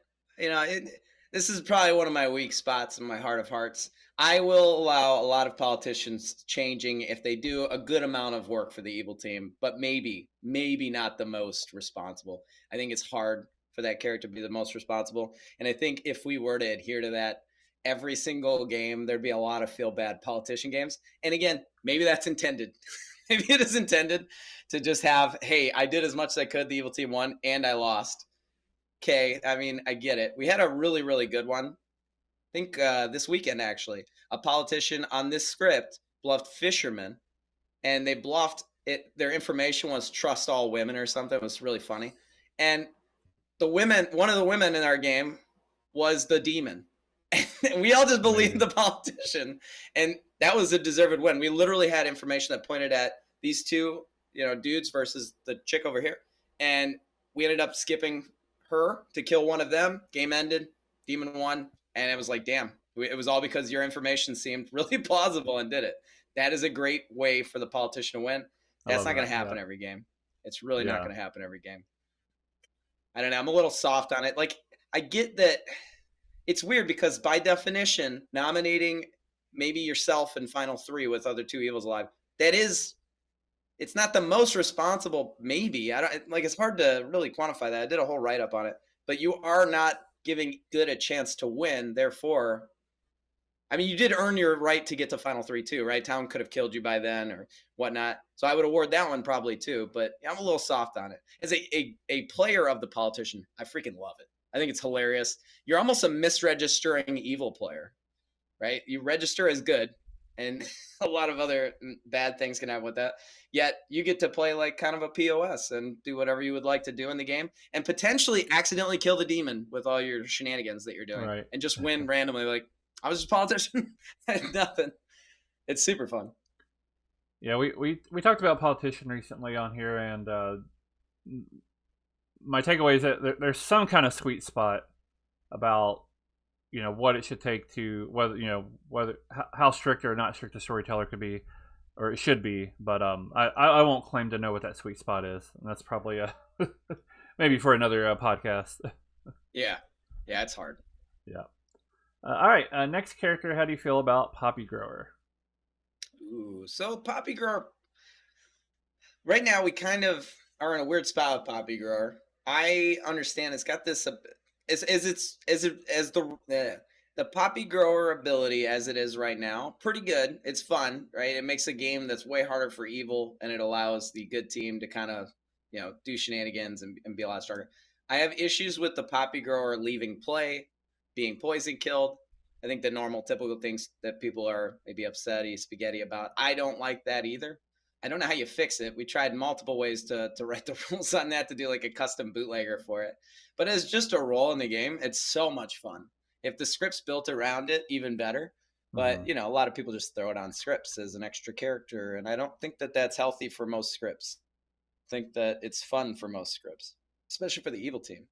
Speaker 2: This is probably one of my weak spots in my heart of hearts. I will allow a lot of politicians changing if they do a good amount of work for the evil team, but maybe not the most responsible. I think it's hard for that character to be the most responsible. And I think if we were to adhere to that every single game, there'd be a lot of feel bad politician games. And again, maybe that's intended. Maybe it is intended to just have, hey, I did as much as I could. The evil team won and I lost. Okay. I mean, I get it. We had a really, really good one. I think this weekend, actually, a politician on this script bluffed fishermen, and they bluffed it. Their information was trust all women or something. It was really funny. And one of the women in our game was the demon. And we all just believed the politician, and that was a deserved win. We literally had information that pointed at these two, dudes versus the chick over here, and we ended up skipping her to kill one of them. Game ended, demon won, and it was like, damn, it was all because your information seemed really plausible and did it. That is a great way for the politician to win. That's not going to happen every game. It's really not going to happen every game. I don't know. I'm a little soft on it. Like, I get that it's weird because by definition, nominating maybe yourself in Final 3 with other two evils alive, it's not the most responsible, maybe. It's hard to really quantify that. I did a whole write-up on it. But you are not giving good a chance to win. Therefore, I mean, you did earn your right to get to Final 3 too, right? Town could have killed you by then or whatnot. So I would award that one probably too. But I'm a little soft on it. As a player of the politician, I freaking love it. I think it's hilarious. You're almost a misregistering evil player, right? You register as good, and a lot of other bad things can happen with that. Yet you get to play like kind of a POS and do whatever you would like to do in the game, and potentially accidentally kill the demon with all your shenanigans that you're doing,
Speaker 1: right,
Speaker 2: and just win randomly. Like, I was just a politician. Nothing. It's super fun.
Speaker 1: Yeah, we talked about politician recently on here, and my takeaway is that there's some kind of sweet spot about what it should take to whether how strict or not strict a storyteller could be, or it should be. But I won't claim to know what that sweet spot is, and that's probably maybe for another podcast.
Speaker 2: Yeah, it's hard.
Speaker 1: Yeah. All right. Next character. How do you feel about Poppy Grower?
Speaker 2: Ooh, so Poppy Grower. Right now, we kind of are in a weird spot with Poppy Grower. I understand it's got this the Poppy Grower ability as it is right now. Pretty good. It's fun, right? It makes a game that's way harder for evil, and it allows the good team to kind of do shenanigans and be a lot stronger. I have issues with the Poppy Grower leaving play, being poison killed. I think the normal, typical things that people are maybe spaghetti about. I don't like that either. I don't know how you fix it. We tried multiple ways to write the rules on that, to do like a custom bootlegger for it. But as just a role in the game, it's so much fun. If the script's built around it, even better. But, a lot of people just throw it on scripts as an extra character. And I don't think that that's healthy for most scripts. I think that it's fun for most scripts, especially for the evil team.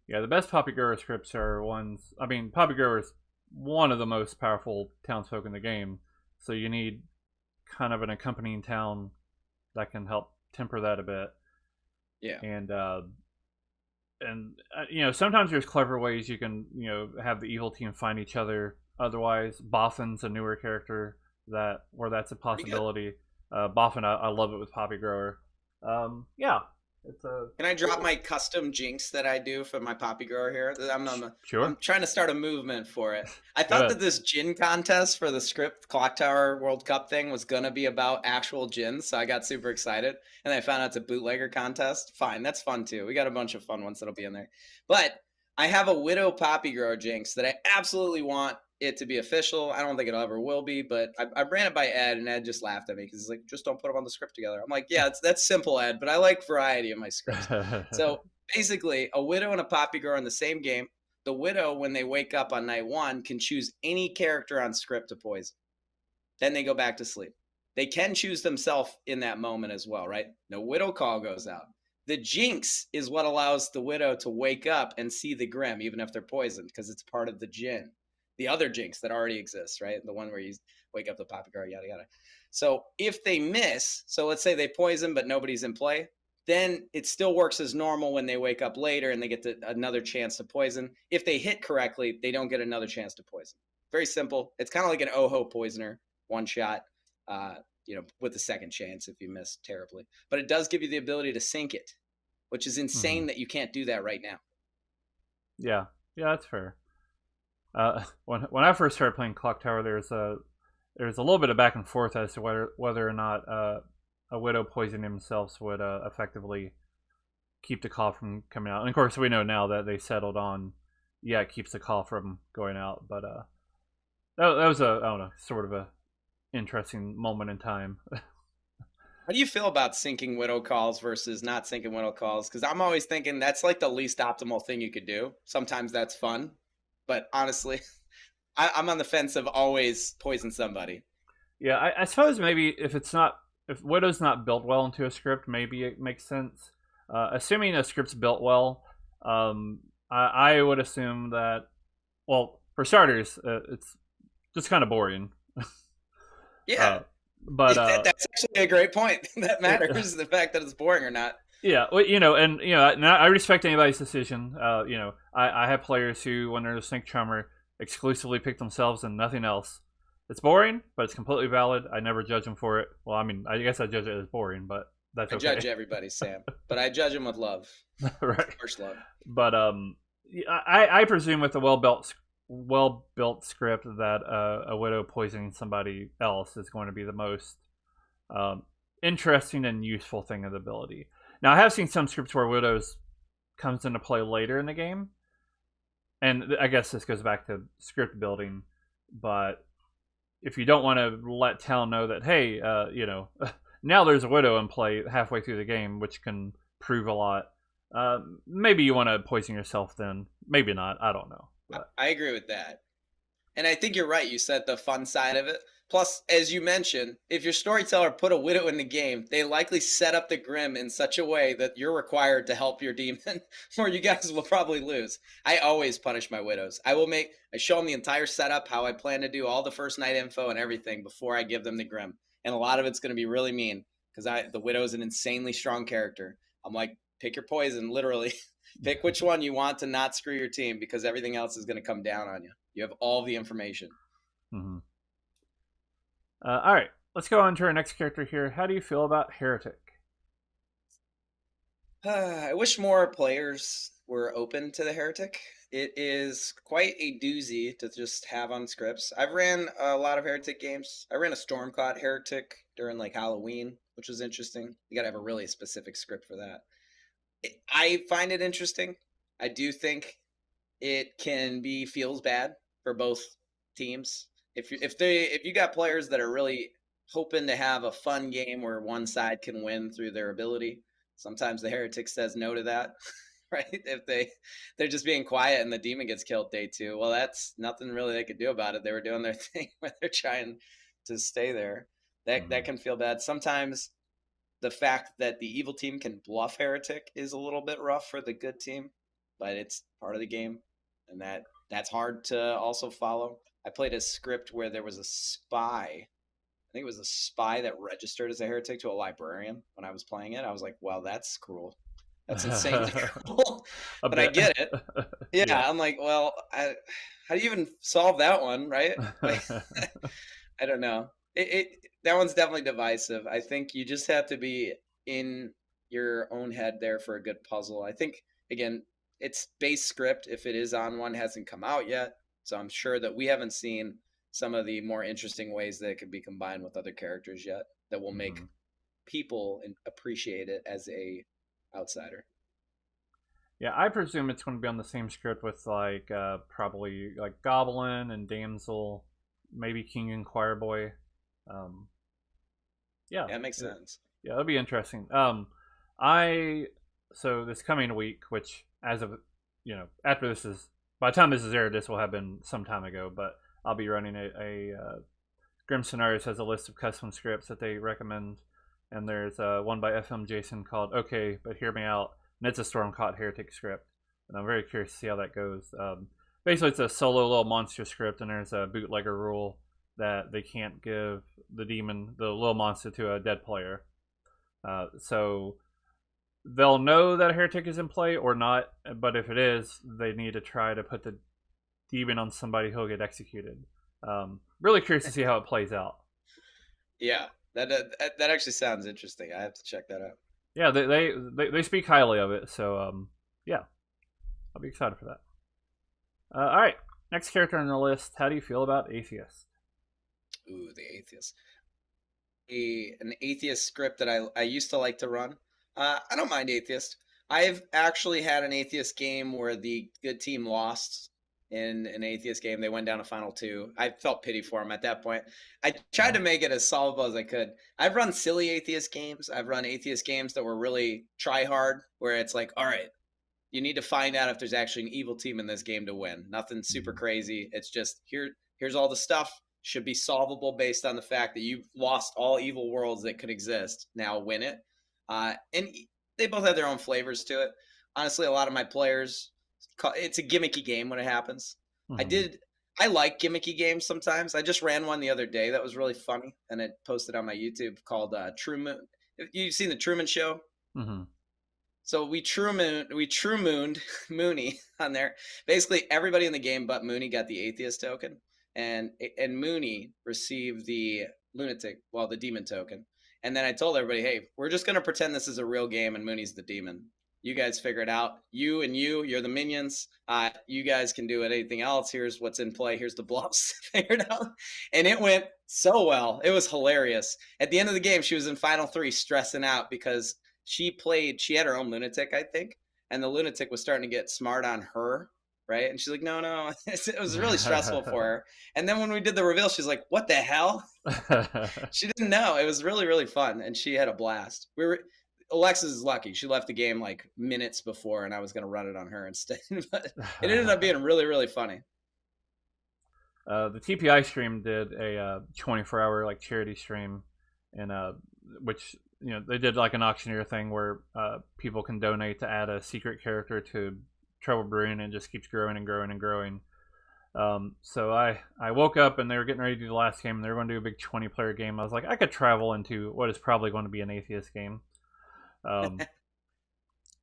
Speaker 1: Yeah, the best Poppy Grower scripts are ones... I mean, Poppy Grower is one of the most powerful townsfolk in the game. So you need kind of an accompanying town that can help temper that a bit.
Speaker 2: Yeah.
Speaker 1: And sometimes there's clever ways you can have the evil team find each other. Otherwise, Boffin's a newer character where that's a possibility. Boffin, I love it with Poppy Grower. Yeah.
Speaker 2: Can I drop my custom jinx that I do for my Poppy Grower here?
Speaker 1: Sure.
Speaker 2: I'm trying to start a movement for it. I thought that this gin contest for the script Clocktower World Cup thing was going to be about actual gins, so I got super excited. And I found out it's a bootlegger contest. Fine, that's fun too. We got a bunch of fun ones that'll be in there. But I have a Widow Poppy Grower jinx that I absolutely want it to be official. I don't think it ever will be, but I ran it by Ed, and Ed just laughed at me because he's like, just don't put them on the script together. I'm like, yeah, that's simple, Ed, but I like variety in my scripts. So basically, a Widow and a Poppy Grower in the same game. The Widow, when they wake up on night 1, can choose any character on script to poison. Then they go back to sleep. They can choose themselves in that moment as well, right? No Widow call goes out. The jinx is what allows the widow to wake up and see the grim, even if they're poisoned, because it's part of the djinn. The other jinx that already exists, right? The one where you wake up the poppycock, yada yada. So if they miss, so let's say they poison but nobody's in play, then it still works as normal when they wake up later and they get another chance to poison. If they hit correctly, they don't get another chance to poison. Very simple. It's kind of like an Oho poisoner, one shot. With a second chance if you miss terribly. But it does give you the ability to sync it, which is insane that you can't do that right now.
Speaker 1: Yeah, that's fair. When I first started playing Clocktower, there's a little bit of back and forth as to whether or not a widow poisoning themselves would effectively keep the call from coming out. And of course, we know now that they settled on, it keeps the call from going out. But that was sort of a interesting moment in time.
Speaker 2: How do you feel about syncing widow calls versus not syncing widow calls? Because I'm always thinking that's like the least optimal thing you could do. Sometimes that's fun, but honestly, I'm on the fence of always poison somebody.
Speaker 1: Yeah, I suppose maybe if widow's not built well into a script, maybe it makes sense. Assuming a script's built well, I would assume that, well, for starters, it's just kind of boring.
Speaker 2: Yeah, but that's actually a great point. That matters, the fact that it's boring or not.
Speaker 1: Yeah, well, I respect anybody's decision. I have players who, when they're a Snake Charmer, exclusively pick themselves and nothing else. It's boring, but it's completely valid. I never judge them for it. Well, I mean, I guess I judge it as boring, but that's okay.
Speaker 2: I judge everybody, Sam, but I judge them with love.
Speaker 1: Right.
Speaker 2: First love.
Speaker 1: But I presume with a well-built script that a widow poisoning somebody else is going to be the most interesting and useful thing of the ability. Now, I have seen some scripts where widows comes into play later in the game, and I guess this goes back to script building. But if you don't want to let Tal know that, hey, now there's a widow in play halfway through the game, which can prove a lot. Maybe you want to poison yourself then. Maybe not. I don't know.
Speaker 2: I agree with that. And I think you're right. You said the fun side of it. Plus, as you mentioned, if your storyteller put a widow in the game, they likely set up the Grim in such a way that you're required to help your demon, or you guys will probably lose. I always punish my widows. I show them the entire setup, how I plan to do all the first night info and everything before I give them the Grim. And a lot of it's going to be really mean because the widow is an insanely strong character. I'm like, pick your poison, literally. Pick which one you want to not screw your team because everything else is going to come down on you. You have all the information.
Speaker 1: Mm-hmm. All right, let's go on to our next character here. How do you feel about Heretic?
Speaker 2: I wish more players were open to the Heretic. It is quite a doozy to just have on scripts. I've ran a lot of Heretic games. I ran a Stormcloud Heretic during like Halloween, which was interesting. You got to have a really specific script for that. I find it interesting. I do think it feels bad for both teams. If you got players that are really hoping to have a fun game where one side can win through their ability, sometimes the Heretic says no to that, right? If they're just being quiet and the demon gets killed day 2, well, that's nothing really they could do about it. They were doing their thing when they're trying to stay there. That can feel bad. Sometimes the fact that the evil team can bluff Heretic is a little bit rough for the good team, but it's part of the game, and that's hard to also follow. I played a script where there was a spy. I think it was a spy that registered as a Heretic to a librarian when I was playing it. I was like, well, that's cruel. That's insanely cruel. But I get it. Yeah, I'm like, well, how do you even solve that one, right? Like, I don't know. That one's definitely divisive. I think you just have to be in your own head there for a good puzzle. I think, again, it's base script. If it is on one, hasn't come out yet. So I'm sure that we haven't seen some of the more interesting ways that it could be combined with other characters yet that will make people appreciate it as a outsider.
Speaker 1: Yeah, I presume it's going to be on the same script with probably like Goblin and Damsel, maybe King and Choir Boy. Yeah,
Speaker 2: that makes sense.
Speaker 1: Yeah, that'll be interesting. So this coming week, which as of after this is, by the time this is aired, this will have been some time ago, but I'll be running a Grim Scenarios has a list of custom scripts that they recommend and there's one by FM Jason called "Okay, but Hear Me Out," and it's a Stormcaught Heretic script, and I'm very curious to see how that goes. Basically, it's a solo little monster script, and there's a bootlegger rule that they can't give the demon, the little monster, to a dead player. So they'll know that a heretic is in play or not, but if it is, they need to try to put the demon on somebody who'll get executed. Really curious to see how it plays out.
Speaker 2: Yeah, that actually sounds interesting. I have to check that out.
Speaker 1: Yeah, they speak highly of it, so yeah, I'll be excited for that. All right, next character on the list. How do you feel about Atheist?
Speaker 2: Ooh, the Atheist. An Atheist script that I used to like to run. I don't mind Atheist. I've actually had an Atheist game where the good team lost in an Atheist game. They went down to Final 2. I felt pity for them at that point. I tried to make it as solvable as I could. I've run silly Atheist games. I've run Atheist games that were really try hard, where it's like, all right, you need to find out if there's actually an evil team in this game to win. Nothing super crazy. It's just here's all the stuff. Should be solvable based on the fact that you've lost all evil worlds that could exist. Now win it. And they both have their own flavors to it. Honestly, a lot of my players, it's a gimmicky game when it happens. I like gimmicky games sometimes. I just ran one the other day that was really funny, and it posted on my YouTube called True Moon. You've seen the Truman Show?
Speaker 1: Mm-hmm.
Speaker 2: So we true mooned Mooney on there. Basically, everybody in the game but Mooney got the Atheist token, and Mooney received the the demon token. And then I told everybody, hey, we're just going to pretend this is a real game and Mooney's the demon. You guys figure it out. You're the minions. You guys can do anything else. Here's what's in play. Here's the bluffs. Figure it out. And it went so well. It was hilarious. At the end of the game, she was in Final 3 stressing out because she had her own lunatic, I think. And the lunatic was starting to get smart on her. Right. And she's like, no. It was really stressful for her. And then when we did the reveal, she's like, what the hell? She didn't know. It was really, really fun. And she had a blast. Alexis is lucky. She left the game like minutes before, and I was going to run it on her instead. But it ended up being really, really funny.
Speaker 1: The TPI stream did a 24-hour like charity stream, and which they did like an auctioneer thing where people can donate to add a secret character to Trouble Brewing, and it just keeps growing and growing and growing. So I woke up and they were getting ready to do the last game, and they were going to do a big 20-player game. I was like, I could travel into what is probably going to be an Atheist game. And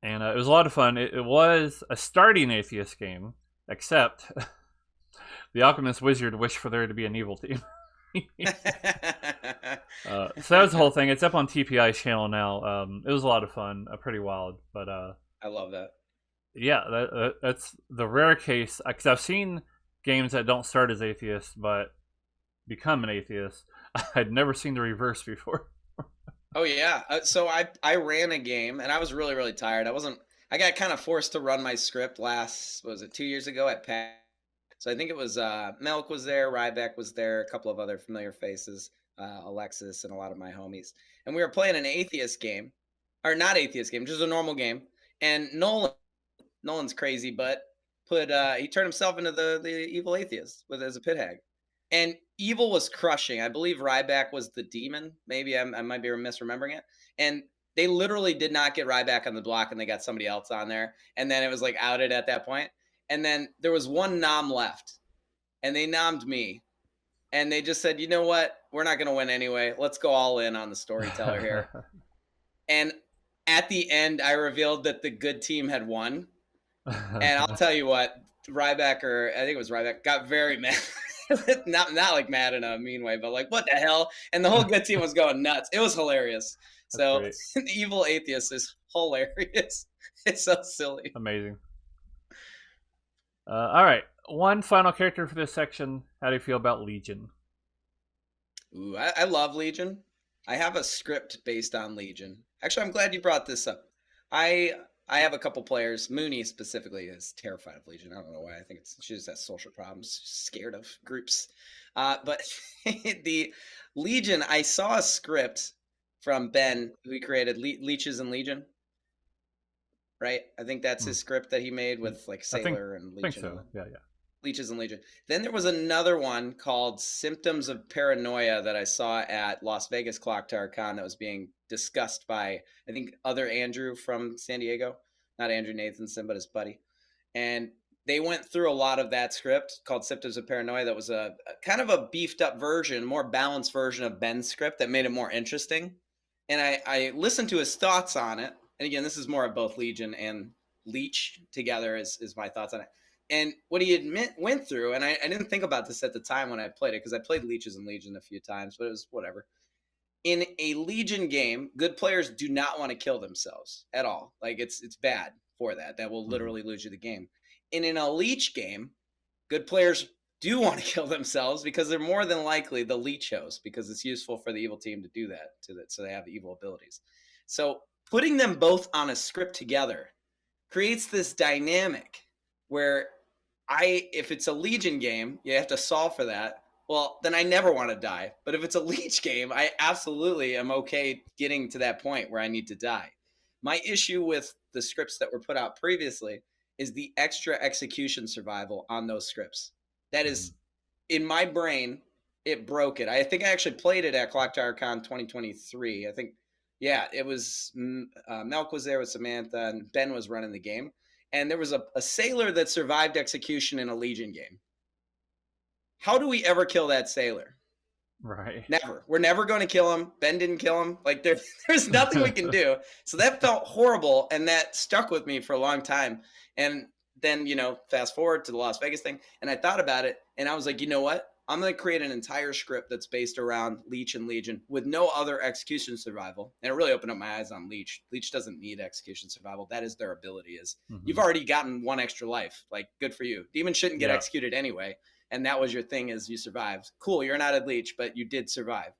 Speaker 1: it was a lot of fun. It was a starting Atheist game, except the Alchemist Wizard wished for there to be an evil team. So that was the whole thing. It's up on TPI's channel now. It was a lot of fun, pretty wild. But
Speaker 2: I love that.
Speaker 1: Yeah, that's the rare case, because I've seen games that don't start as atheists but become an atheist. I'd never seen the reverse before.
Speaker 2: Oh yeah, so I ran a game and I was really, really tired. I got kind of forced to run my script was it 2 years ago at PAX? So I think it was Milk was there, Ryback was there, a couple of other familiar faces, Alexis and a lot of my homies. And we were playing an atheist game, or not atheist game, just a normal game. And Nolan's crazy, but he turned himself into the evil atheist as a pit hag. And evil was crushing. I believe Ryback was the demon. Maybe I might be misremembering it. And they literally did not get Ryback on the block, and they got somebody else on there. And then it was like outed at that point. And then there was one nom left, and they nommed me. And they just said, you know what? We're not going to win anyway. Let's go all in on the storyteller here. And at the end, I revealed that the good team had won. And I'll tell you what, Ryback, I think it was Ryback, got very mad. not like mad in a mean way, but like, what the hell? And the whole good team was going nuts. It was hilarious. So the evil atheist is hilarious. It's so silly.
Speaker 1: Amazing. All right. One final character for this section. How do you feel about Legion?
Speaker 2: Ooh, I love Legion. I have a script based on Legion. Actually, I'm glad you brought this up. I have a couple players. Mooney specifically is terrified of Legion. I don't know why. I think she just has social problems, scared of groups. But the Legion, I saw a script from Ben, who he created, Leeches and Legion. Right? I think that's his script that he made with like Sailor and Legion.
Speaker 1: I think so. Yeah.
Speaker 2: Leeches and Legion. Then there was another one called Symptoms of Paranoia that I saw at Las Vegas Clocktower Con that was being discussed by, I think, other Andrew from San Diego. Not Andrew Nathanson, but his buddy. And they went through a lot of that script called Symptoms of Paranoia that was a kind of a beefed up version, more balanced version of Ben's script that made it more interesting. And I listened to his thoughts on it. And again, this is more of both Legion and Leech together is my thoughts on it. And what he went through, and I didn't think about this at the time when I played it, because I played Leeches and Legion a few times, but it was whatever. In a Legion game, good players do not want to kill themselves at all. Like, it's bad for that. That will literally lose you the game. And in a Leech game, good players do want to kill themselves because they're more than likely the Leech host, because it's useful for the evil team to do that, so they have evil abilities. So putting them both on a script together creates this dynamic where if it's a Legion game, you have to solve for that. Well, then I never want to die. But if it's a Leech game, I absolutely am okay getting to that point where I need to die. My issue with the scripts that were put out previously is the extra execution survival on those scripts. That is, in my brain, it broke it. I think I actually played it at Clocktower Con 2023. I think, yeah, it was Melk was there with Samantha and Ben was running the game. And there was a sailor that survived execution in a Legion game. How do we ever kill that sailor?
Speaker 1: Right.
Speaker 2: Never. We're never going to kill him. Ben didn't kill him. Like, there's nothing we can do. So that felt horrible, and that stuck with me for a long time. And then, fast forward to the Las Vegas thing, and I thought about it, and I was like, you know what? I'm going to create an entire script that's based around Leech and Legion with no other execution survival. And it really opened up my eyes on Leech. Leech doesn't need execution survival. That is their ability. You've already gotten one extra life. Like, good for you. Demon shouldn't get executed anyway. And that was your thing, is you survived. Cool, you're not a Leech, but you did survive.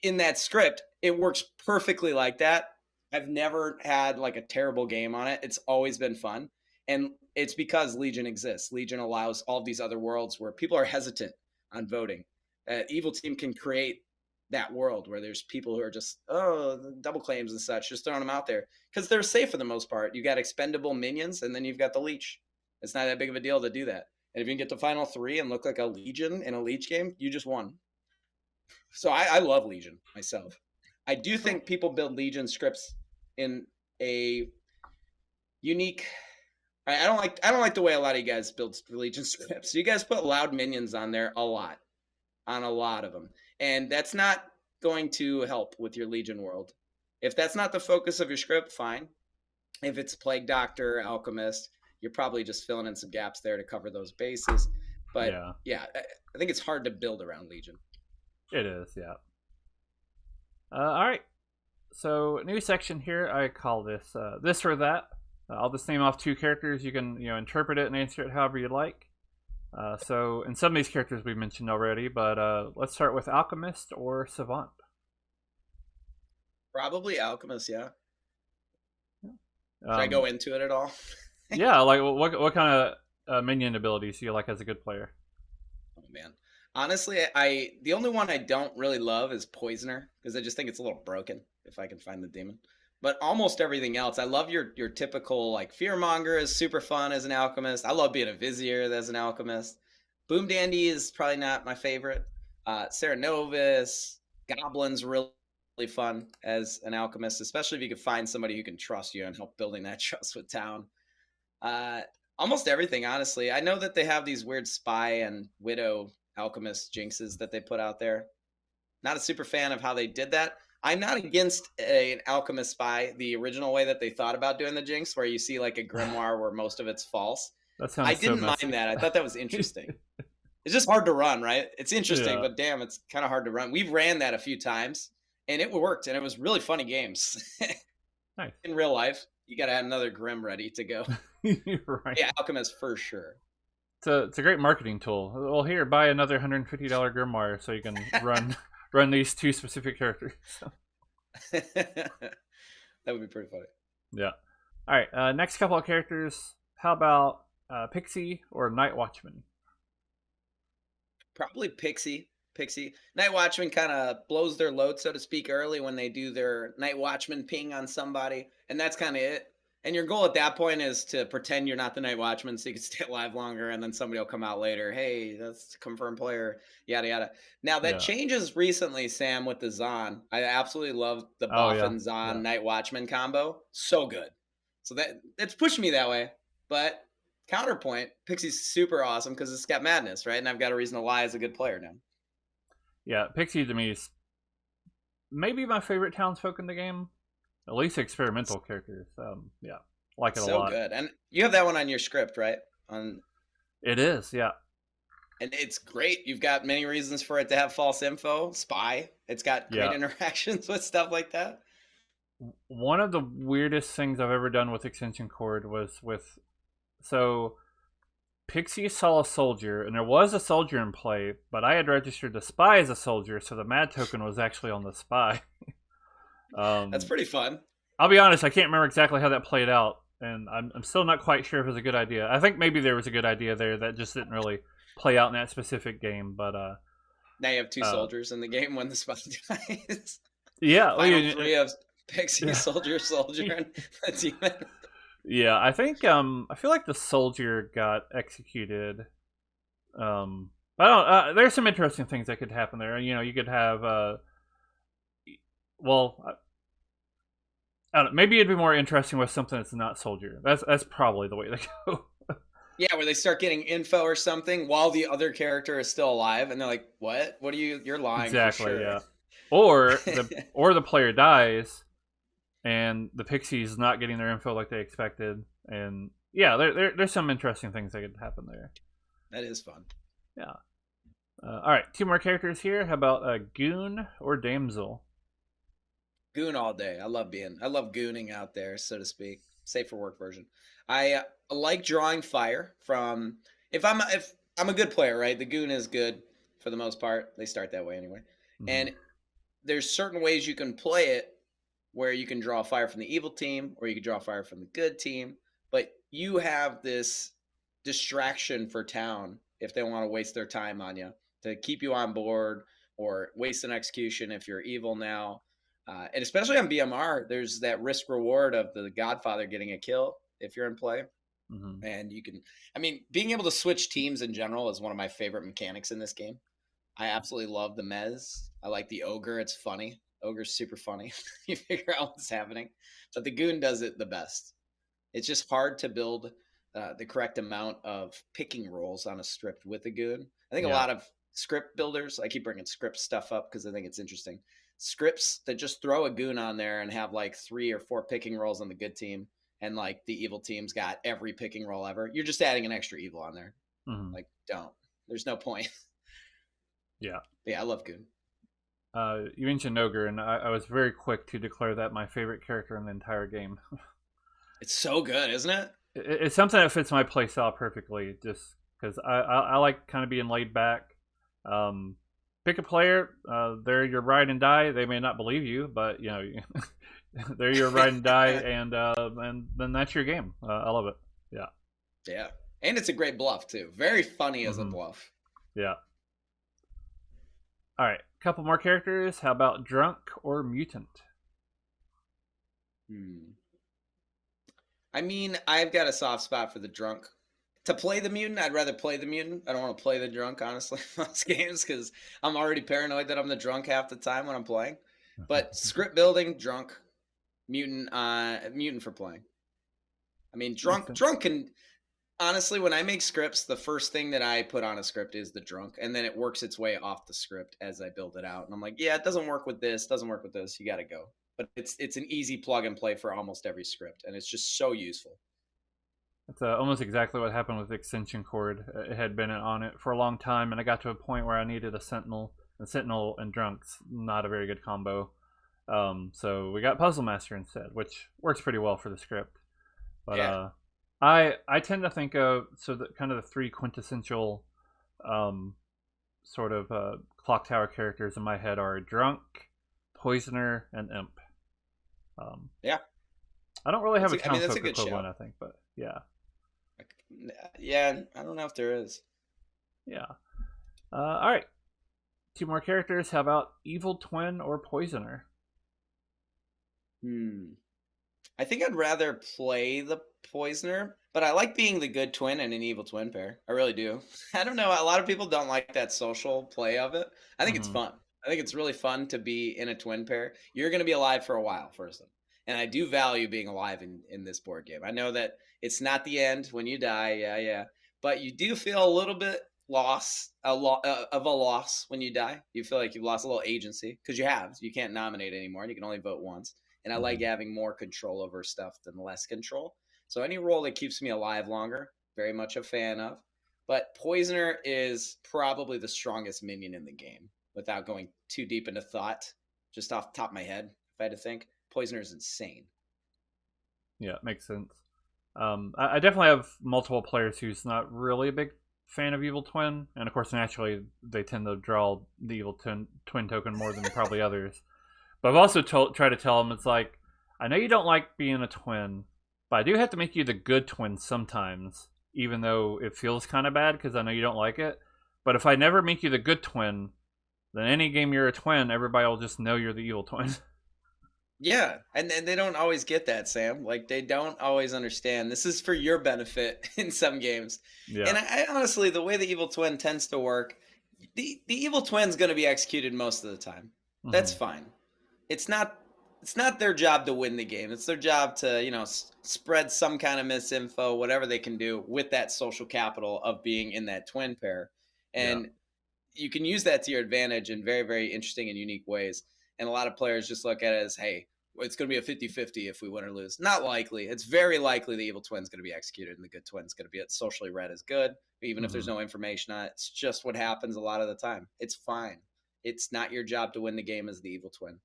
Speaker 2: In that script, it works perfectly like that. I've never had like a terrible game on it. It's always been fun. And it's because Legion exists. Legion allows all of these other worlds where people are hesitant on voting. Evil Team can create that world where there's people who are just, double claims and such, just throwing them out there because they're safe for the most part. You got expendable minions, and then you've got the Leech. It's not that big of a deal to do that. And if you can get to final 3 and look like a Legion in a Leech game, you just won. So I love Legion myself. I do think people build Legion scripts in a unique. I don't like the way a lot of you guys build Legion scripts. You guys put loud minions on there a lot of them, and that's not going to help with your Legion world. If that's not the focus of your script, fine. If it's Plague Doctor, Alchemist, you're probably just filling in some gaps there to cover those bases. But yeah, I think it's hard to build around Legion.
Speaker 1: It is, yeah. All right. So new section here. I call this this or that. I'll just name off 2 characters. You can interpret it and answer it however you like. So, and some of these characters we mentioned already, but let's start with Alchemist or Savant.
Speaker 2: Probably Alchemist, yeah. Should I go into it at all?
Speaker 1: Yeah, like what kind of minion abilities do you like as a good player?
Speaker 2: Oh man, honestly, the only one I don't really love is Poisoner, because I just think it's a little broken if I can find the demon. But almost everything else, I love your typical, like, Fearmonger is super fun as an Alchemist. I love being a Vizier as an Alchemist. Boom Dandy is probably not my favorite. Ceranovis, Goblin's really fun as an Alchemist, especially if you can find somebody who can trust you and help building that trust with Town. Almost everything, honestly. I know that they have these weird Spy and Widow Alchemist jinxes that they put out there. Not a super fan of how they did that. I'm not against an Alchemist Spy, the original way that they thought about doing the jinx, where you see like a grimoire where most of it's false. I didn't mind that. I thought that was interesting. It's just hard to run, right? It's interesting, but damn, it's kind of hard to run. We've ran that a few times, and it worked, and it was really funny games.
Speaker 1: Nice.
Speaker 2: In real life, you got to have another Grim ready to go.
Speaker 1: Right.
Speaker 2: Yeah, Alchemist for sure.
Speaker 1: It's a great marketing tool. Well, here, buy another $150 grimoire so you can run these 2 specific characters. So.
Speaker 2: That would be pretty funny.
Speaker 1: Yeah. All right. Next couple of characters. How about Pixie or Night Watchman?
Speaker 2: Probably Pixie. Night Watchman kind of blows their load, so to speak, early when they do their Night Watchman ping on somebody, and that's kind of it. And your goal at that point is to pretend you're not the night watchman so you can stay alive longer, and then somebody will come out later. Hey, that's a confirmed player, yada yada. Now that
Speaker 1: Yeah.
Speaker 2: changes recently, Sam, with the Zon. I absolutely love the
Speaker 1: Oh
Speaker 2: buff
Speaker 1: yeah.
Speaker 2: and Zon
Speaker 1: Yeah.
Speaker 2: night watchman combo. So good. So it's pushed me that way. But counterpoint, Pixie's super awesome because it's got madness, right? And I've got a reason to lie as a good player now.
Speaker 1: Yeah, Pixie to me is maybe my favorite townsfolk in the game. At least experimental characters. Yeah, like it a lot.
Speaker 2: So good. And you have that one on your script, right?
Speaker 1: It is, yeah.
Speaker 2: And it's great. You've got many reasons for it to have false info, spy. It's got great interactions with stuff like that.
Speaker 1: One of the weirdest things I've ever done with Extension Cord was so Pixie saw a soldier, and there was a soldier in play, but I had registered the spy as a soldier, so the mad token was actually on the spy.
Speaker 2: That's pretty fun.
Speaker 1: I'll be honest, I can't remember exactly how that played out, and I'm still not quite sure if it was a good idea. I think maybe there was a good idea there that just didn't really play out in that specific game, but
Speaker 2: now you have two soldiers in the game when the spy dies.
Speaker 1: Yeah,
Speaker 2: Final three of Pixie, soldier, and the demon.
Speaker 1: Yeah, I think I feel like the soldier got executed. I don't. There's some interesting things that could happen there. You know, you could have. Well, I don't know, maybe it'd be more interesting with something that's not soldier. That's probably the way to go.
Speaker 2: Yeah, where they start getting info or something while the other character is still alive, and they're like, "What? What are you? You're lying."
Speaker 1: Exactly.
Speaker 2: For sure.
Speaker 1: Yeah. Or the player dies, and the Pixies not getting their info like they expected, and yeah, there's some interesting things that could happen there.
Speaker 2: That is fun.
Speaker 1: Yeah. All right, two more characters here. How about Goon or Damsel?
Speaker 2: Goon all day. I love gooning out there, so to speak. Safe for work version. I like drawing fire from if I'm a good player, right? The goon is good for the most part. They start that way anyway. Mm-hmm. And there's certain ways you can play it where you can draw fire from the evil team or you can draw fire from the good team, but you have this distraction for town if they want to waste their time on you to keep you on board or waste an execution if you're evil now. And especially on BMR, there's that risk reward of the Godfather getting a kill if you're in play. Mm-hmm. And you can, being able to switch teams in general is one of my favorite mechanics in this game. I absolutely love the Mez. I like the Ogre. It's funny. Ogre's super funny. You figure out what's happening. But the Goon does it the best. It's just hard to build the correct amount of picking rolls on a script with a Goon. I think a lot of script builders, I keep bringing script stuff up because I think it's interesting. Scripts that just throw a Goon on there and have like 3 or 4 picking rolls on the good team, and like the evil team's got every picking roll ever. You're just adding an extra evil on there. Mm-hmm. Like, don't. There's no point.
Speaker 1: Yeah.
Speaker 2: But yeah, I love Goon.
Speaker 1: You mentioned Ogre, and I was very quick to declare that my favorite character in the entire game.
Speaker 2: It's so good, isn't it?
Speaker 1: It's something that fits my playstyle perfectly, just because I like kind of being laid back. Pick a player, they're your ride and die. They may not believe you, but you know they're your ride and die, and then that's your game. I love it. Yeah.
Speaker 2: Yeah, and it's a great bluff too. Very funny as a bluff.
Speaker 1: Yeah. All right, couple more characters. How about Drunk or Mutant?
Speaker 2: I've got a soft spot for the Drunk. To play the Mutant, I'd rather play the Mutant. I don't want to play the Drunk, honestly, in most games, because I'm already paranoid that I'm the Drunk half the time when I'm playing. But script building, Drunk, Mutant for playing. Drunk can... Honestly, when I make scripts, the first thing that I put on a script is the Drunk, and then it works its way off the script as I build it out. And I'm like, yeah, it doesn't work with this, doesn't work with this, you got to go. But it's an easy plug and play for almost every script, and it's just so useful.
Speaker 1: That's almost exactly what happened with Extension Cord. It had been on it for a long time, and I got to a point where I needed a Sentinel. And Sentinel and Drunk's not a very good combo. So we got Puzzle Master instead, which works pretty well for the script. But yeah. I tend to think of kind of the 3 quintessential sort of Clocktower characters in my head are Drunk, Poisoner, and Imp.
Speaker 2: Yeah.
Speaker 1: I don't really have a townsfolk equivalent, I think, but yeah.
Speaker 2: Yeah, I don't know if there is.
Speaker 1: Yeah. All right. 2 more characters. How about Evil Twin or Poisoner?
Speaker 2: I think I'd rather play the poisoner, but I like being the good twin and an evil twin pair. I really do. I don't know. A lot of people don't like that social play of it. I think it's
Speaker 1: Mm-hmm.
Speaker 2: fun. I think it's really fun to be in a twin pair. You're going to be alive for a while, first. And I do value being alive in this board game. I know that it's not the end when you die. Yeah, yeah. But you do feel a little bit of a loss when you die. You feel like you've lost a little agency because you have. You can't nominate anymore and you can only vote once. And I like having more control over stuff than less control. So any role that keeps me alive longer, very much a fan of. But Poisoner is probably the strongest minion in the game without going too deep into thought. Just off the top of my head, if I had to think, Poisoner is insane.
Speaker 1: Yeah, it makes sense. I definitely have multiple players who's not really a big fan of Evil Twin, and of course, naturally, they tend to draw the Evil Twin token more than probably others. But I've also tried to tell them, it's like, I know you don't like being a twin, but I do have to make you the good twin sometimes, even though it feels kind of bad because I know you don't like it. But if I never make you the good twin, then any game you're a twin, everybody will just know you're the evil twin.
Speaker 2: Yeah, and they don't always get that, Sam. Like, they don't always understand. This is for your benefit in some games.
Speaker 1: Yeah.
Speaker 2: And I honestly, the way the evil twin tends to work, the evil twin's going to be executed most of the time. Mm-hmm. That's fine. It's not their job to win the game. It's their job to, spread some kind of misinfo, whatever they can do with that social capital of being in that twin pair. And you can use that to your advantage in very, very interesting and unique ways. And a lot of players just look at it as, hey, it's going to be a 50-50 if we win or lose. Not likely. It's very likely the evil twin's going to be executed and the good twin's going to be socially read as good, even if there's no information on it. It's just what happens a lot of the time. It's fine. It's not your job to win the game as the evil twin.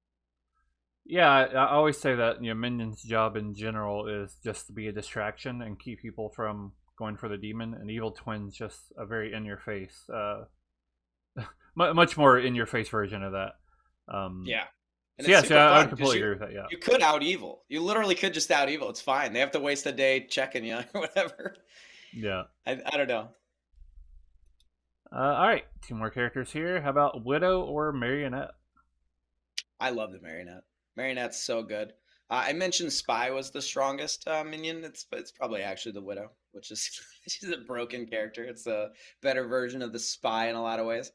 Speaker 1: Yeah, I always say that Minion's job in general is just to be a distraction and keep people from going for the demon, and Evil Twin's just a very in-your-face, much more in-your-face version of that.
Speaker 2: Yeah.
Speaker 1: And so I would completely agree with that, yeah.
Speaker 2: You could out-evil. You literally could just out-evil. It's fine. They have to waste a day checking you or whatever.
Speaker 1: Yeah.
Speaker 2: I don't know.
Speaker 1: All right, 2 more characters here. How about Widow or Marionette?
Speaker 2: I love the Marionette. Marionette's so good. I mentioned Spy was the strongest minion. It's probably actually the Widow, which is she's a broken character. It's a better version of the Spy in a lot of ways.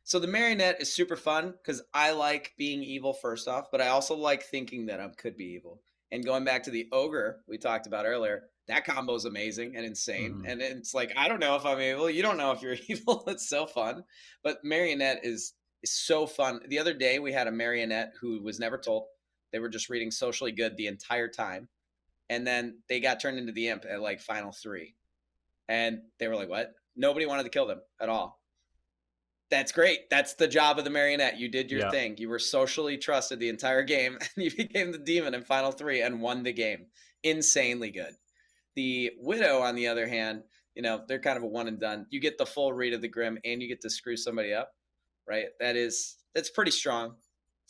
Speaker 2: So the Marionette is super fun because I like being evil first off, but I also like thinking that I could be evil. And going back to the Ogre we talked about earlier, that combo is amazing and insane. Mm-hmm. And it's like, I don't know if I'm evil. You don't know if you're evil. It's so fun. But Marionette is so fun. The other day we had a Marionette who was never told. They were just reading Socially Good the entire time. And then they got turned into the imp at like final 3. And they were like, what? Nobody wanted to kill them at all. That's great. That's the job of the Marionette. You did your thing. You were socially trusted the entire game. And you became the demon in final 3 and won the game. Insanely good. The Widow, on the other hand, they're kind of a one and done. You get the full read of the Grim and you get to screw somebody up. Right, that's pretty strong.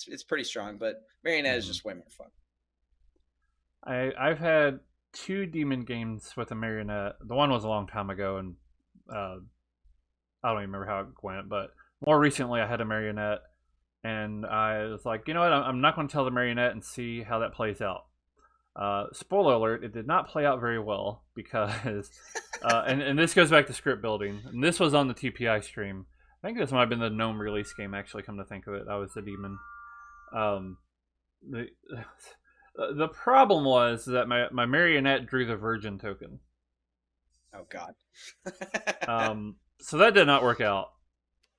Speaker 2: It's pretty strong, but Marionette is just way more fun.
Speaker 1: I've had 2 demon games with a Marionette. The one was a long time ago, and I don't even remember how it went. But more recently, I had a Marionette, and I was like, you know what? I'm not going to tell the Marionette and see how that plays out. Spoiler alert: it did not play out very well because, and this goes back to script building. And this was on the TPI stream. I think this might have been the Gnome release game, actually, come to think of it. I was the demon. The problem was that my Marionette drew the Virgin token.
Speaker 2: Oh, God.
Speaker 1: So that did not work out.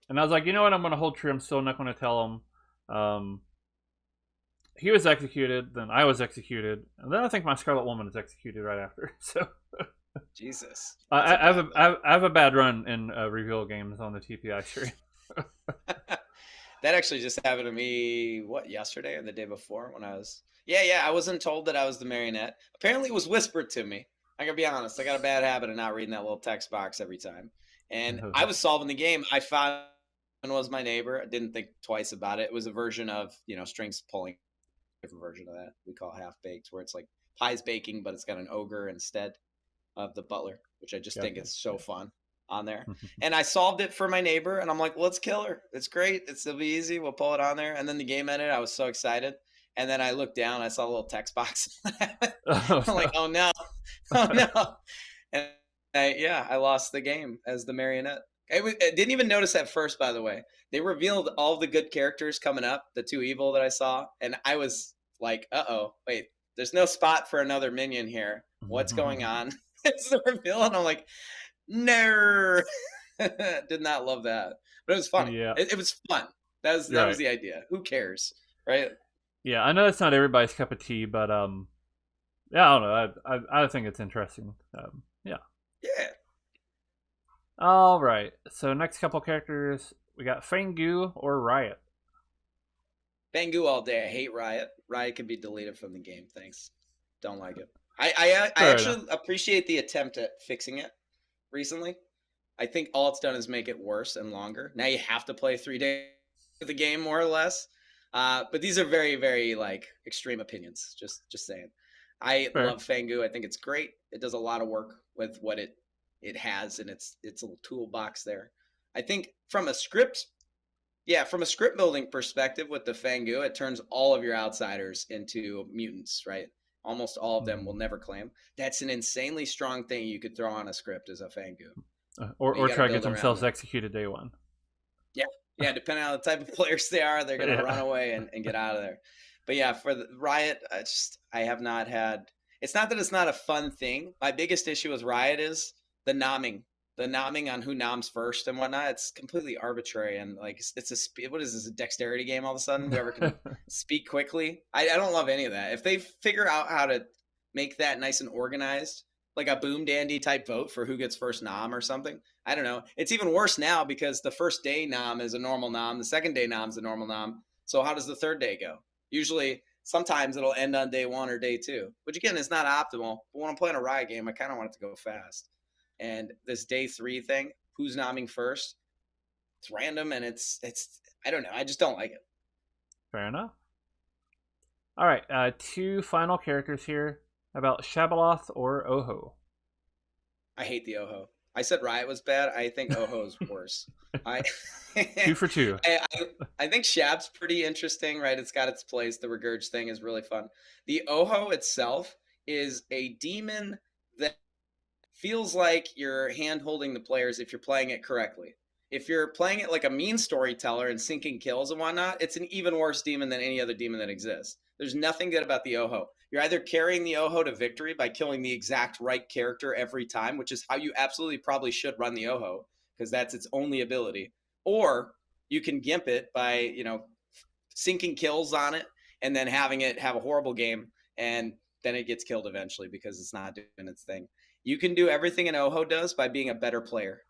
Speaker 1: And I was like, you know what? I'm going to hold true. I'm still not going to tell him. He was executed, then I was executed, and then I think my Scarlet Woman is executed right after. So...
Speaker 2: Jesus.
Speaker 1: I have a bad run in reveal games on the TPI stream.
Speaker 2: That actually just happened to me, yesterday or the day before when I was... Yeah, I wasn't told that I was the Marionette. Apparently it was whispered to me. I gotta be honest, I got a bad habit of not reading that little text box every time. And I was solving the game. I found it was my neighbor. I didn't think twice about it. It was a version of, strings pulling. Different version of that we call half-baked, where it's like pies baking, but it's got an ogre instead of the butler, which I just think is so fun on there. And I solved it for my neighbor, and I'm like, let's kill her. It's great. It'll be easy. We'll pull it on there. And then the game ended. I was so excited. And then I looked down, I saw a little text box. I'm like, oh no, oh no. And I lost the game as the marionette. I didn't even notice at first, by the way. They revealed all the good characters coming up, the 2 evil that I saw. And I was like, uh-oh, wait, there's no spot for another minion here. What's going on? It's the reveal. And I'm like, no. Did not love that. But it was funny.
Speaker 1: Yeah.
Speaker 2: It was fun. That was the idea. Who cares, right?
Speaker 1: Yeah, I know it's not everybody's cup of tea, but yeah, I don't know. I think it's interesting. Yeah.
Speaker 2: Yeah.
Speaker 1: All right. So next couple characters, we got Fangu or Riot.
Speaker 2: Fangu all day. I hate Riot. Riot can be deleted from the game. Thanks. Don't like it. I actually appreciate the attempt at fixing it recently. I think all it's done is make it worse and longer. Now you have to play 3 days of the game, more or less. But these are very, very like extreme opinions. Just saying. I love Fangu. I think it's great. It does a lot of work with what it has in its little toolbox there. I think from a script building perspective with the Fangu, it turns all of your outsiders into mutants, right? Almost all of them will never claim. That's an insanely strong thing you could throw on a script as a Fangu.
Speaker 1: Or try to get themselves executed day one.
Speaker 2: Yeah, depending on the type of players they are, they're going to run away and get out of there. But yeah, for the Riot, I have not had... It's not that it's not a fun thing. My biggest issue with Riot is the nomming. The nomming on who noms first and whatnot. It's completely arbitrary. And like, it's what is this, a dexterity game all of a sudden? Whoever can speak quickly. I don't love any of that. If they figure out how to make that nice and organized, like a boom dandy type vote for who gets first nom or something. I don't know. It's even worse now because the first day nom is a normal nom. The second day nom is a normal nom. So how does the third day go? Usually, sometimes it'll end on day 1 or day 2, which again is not optimal. But when I'm playing a Riot game, I kind of want it to go fast. And this day 3 thing, who's nomming first? It's random and it's I don't know. I just don't like it.
Speaker 1: Fair enough. All right, 2 final characters here. About Shabaloth or Oho?
Speaker 2: I hate the Oho. I said Riot was bad. I think Oho is worse.
Speaker 1: 2 for 2.
Speaker 2: I think Shab's pretty interesting, right? It's got its place. The Regurge thing is really fun. The Oho itself is a demon that feels like you're hand-holding the players if you're playing it correctly. If you're playing it like a mean storyteller and sinking kills and whatnot, it's an even worse demon than any other demon that exists. There's nothing good about the Oho. You're either carrying the Oho to victory by killing the exact right character every time, which is how you absolutely probably should run the Oho, because that's its only ability. Or you can gimp it by, sinking kills on it and then having it have a horrible game, and then it gets killed eventually because it's not doing its thing. You can do everything an Oho does by being a better player.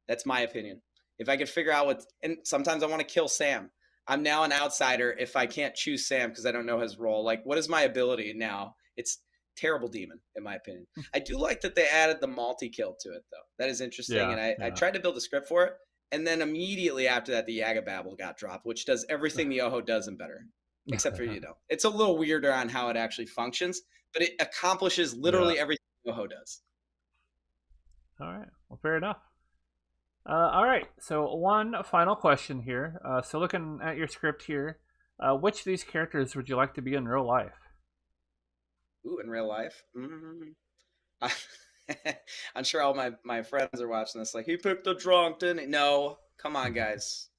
Speaker 2: That's my opinion. If I could figure out and sometimes I want to kill Sam. I'm now an outsider if I can't choose Sam because I don't know his role. Like, what is my ability now? It's terrible demon, in my opinion. I do like that they added the multi-kill to it, though. That is interesting, and I tried to build a script for it, and then immediately after that, the Yaga Babble got dropped, which does everything the Oho does and better, except for, It's a little weirder on how it actually functions, but it accomplishes literally everything the Oho does.
Speaker 1: All right. Well, fair enough. All right, so one final question here. So looking at your script here, which of these characters would you like to be in real life?
Speaker 2: Ooh, in real life? I'm sure all my friends are watching this like, he picked a drunk, didn't he? No, come on, guys.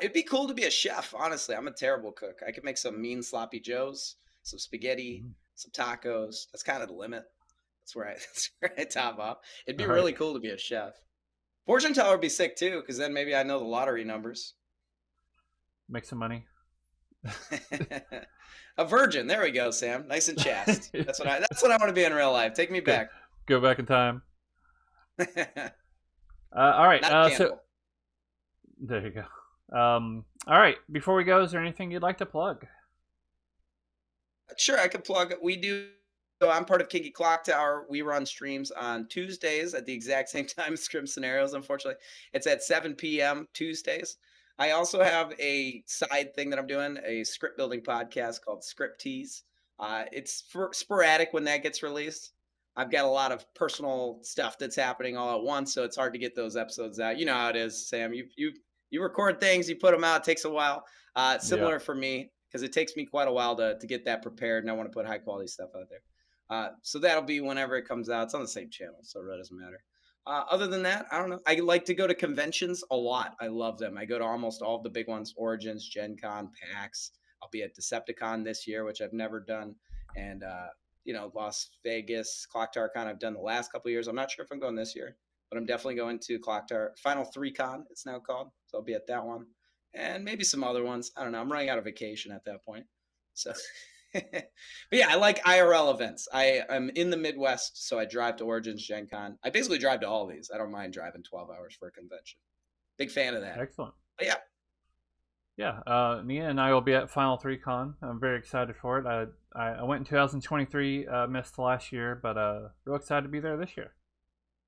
Speaker 2: It'd be cool to be a chef, honestly. I'm a terrible cook. I could make some mean sloppy joes, some spaghetti, some tacos. That's kind of the limit. That's where I top off. It'd be really cool to be a chef. Fortune teller would be sick too, because then maybe I know the lottery numbers.
Speaker 1: Make some money.
Speaker 2: A virgin. There we go, Sam. Nice and chaste. That's what I want to be in real life. Take me back.
Speaker 1: Go back in time. All right. So there you go. All right. Before we go, is there anything you'd like to plug?
Speaker 2: Sure, I could plug. So I'm part of Kinky Clocktower. We run streams on Tuesdays at the exact same time as Scrim Scenarios, unfortunately. It's at 7 p.m. Tuesdays. I also have a side thing that I'm doing, a script building podcast called Script Tease. It's sporadic when that gets released. I've got a lot of personal stuff that's happening all at once, so it's hard to get those episodes out. You know how it is, Sam. You record things, you put them out, it takes a while. Similar for me. because it takes me quite a while to get that prepared, and I want to put high quality stuff out there. So that'll be whenever it comes out. It's on the same channel, so it really doesn't matter. Other than that, I don't know. I like to go to conventions a lot. I love them. I go to almost all of the big ones: Origins, Gen Con, PAX. I'll be at Decepticon this year, which I've never done, and Las Vegas Clocktower Con I've done the last couple of years. I'm not sure if I'm going this year, but I'm definitely going to Clocktower Final 3 Con. It's now called, so I'll be at that one, and maybe some other ones. I don't know. I'm running out of vacation at that point, so. But yeah, I like IRL events. I'm in the Midwest, so I drive to Origins, Gen Con. I basically drive to all these. I don't mind driving 12 hours for a convention. Big fan of that.
Speaker 1: Excellent.
Speaker 2: But yeah.
Speaker 1: Yeah, Mia and I will be at Final 3 Con. I'm very excited for it. I went in 2023, missed last year, but real excited to be there this year.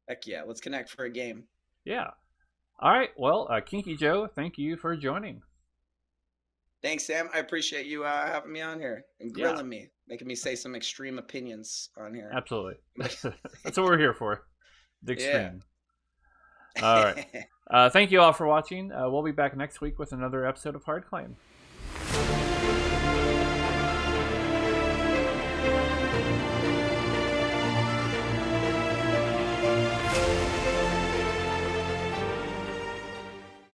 Speaker 2: Heck yeah, let's connect for a game.
Speaker 1: Yeah. All right, well, Kinky Joe, thank you for joining.
Speaker 2: Thanks, Sam. I appreciate you having me on here and grilling me, making me say some extreme opinions on here.
Speaker 1: Absolutely. That's what we're here for. The extreme. Yeah. All right. Thank you all for watching. We'll be back next week with another episode of Hard Claim.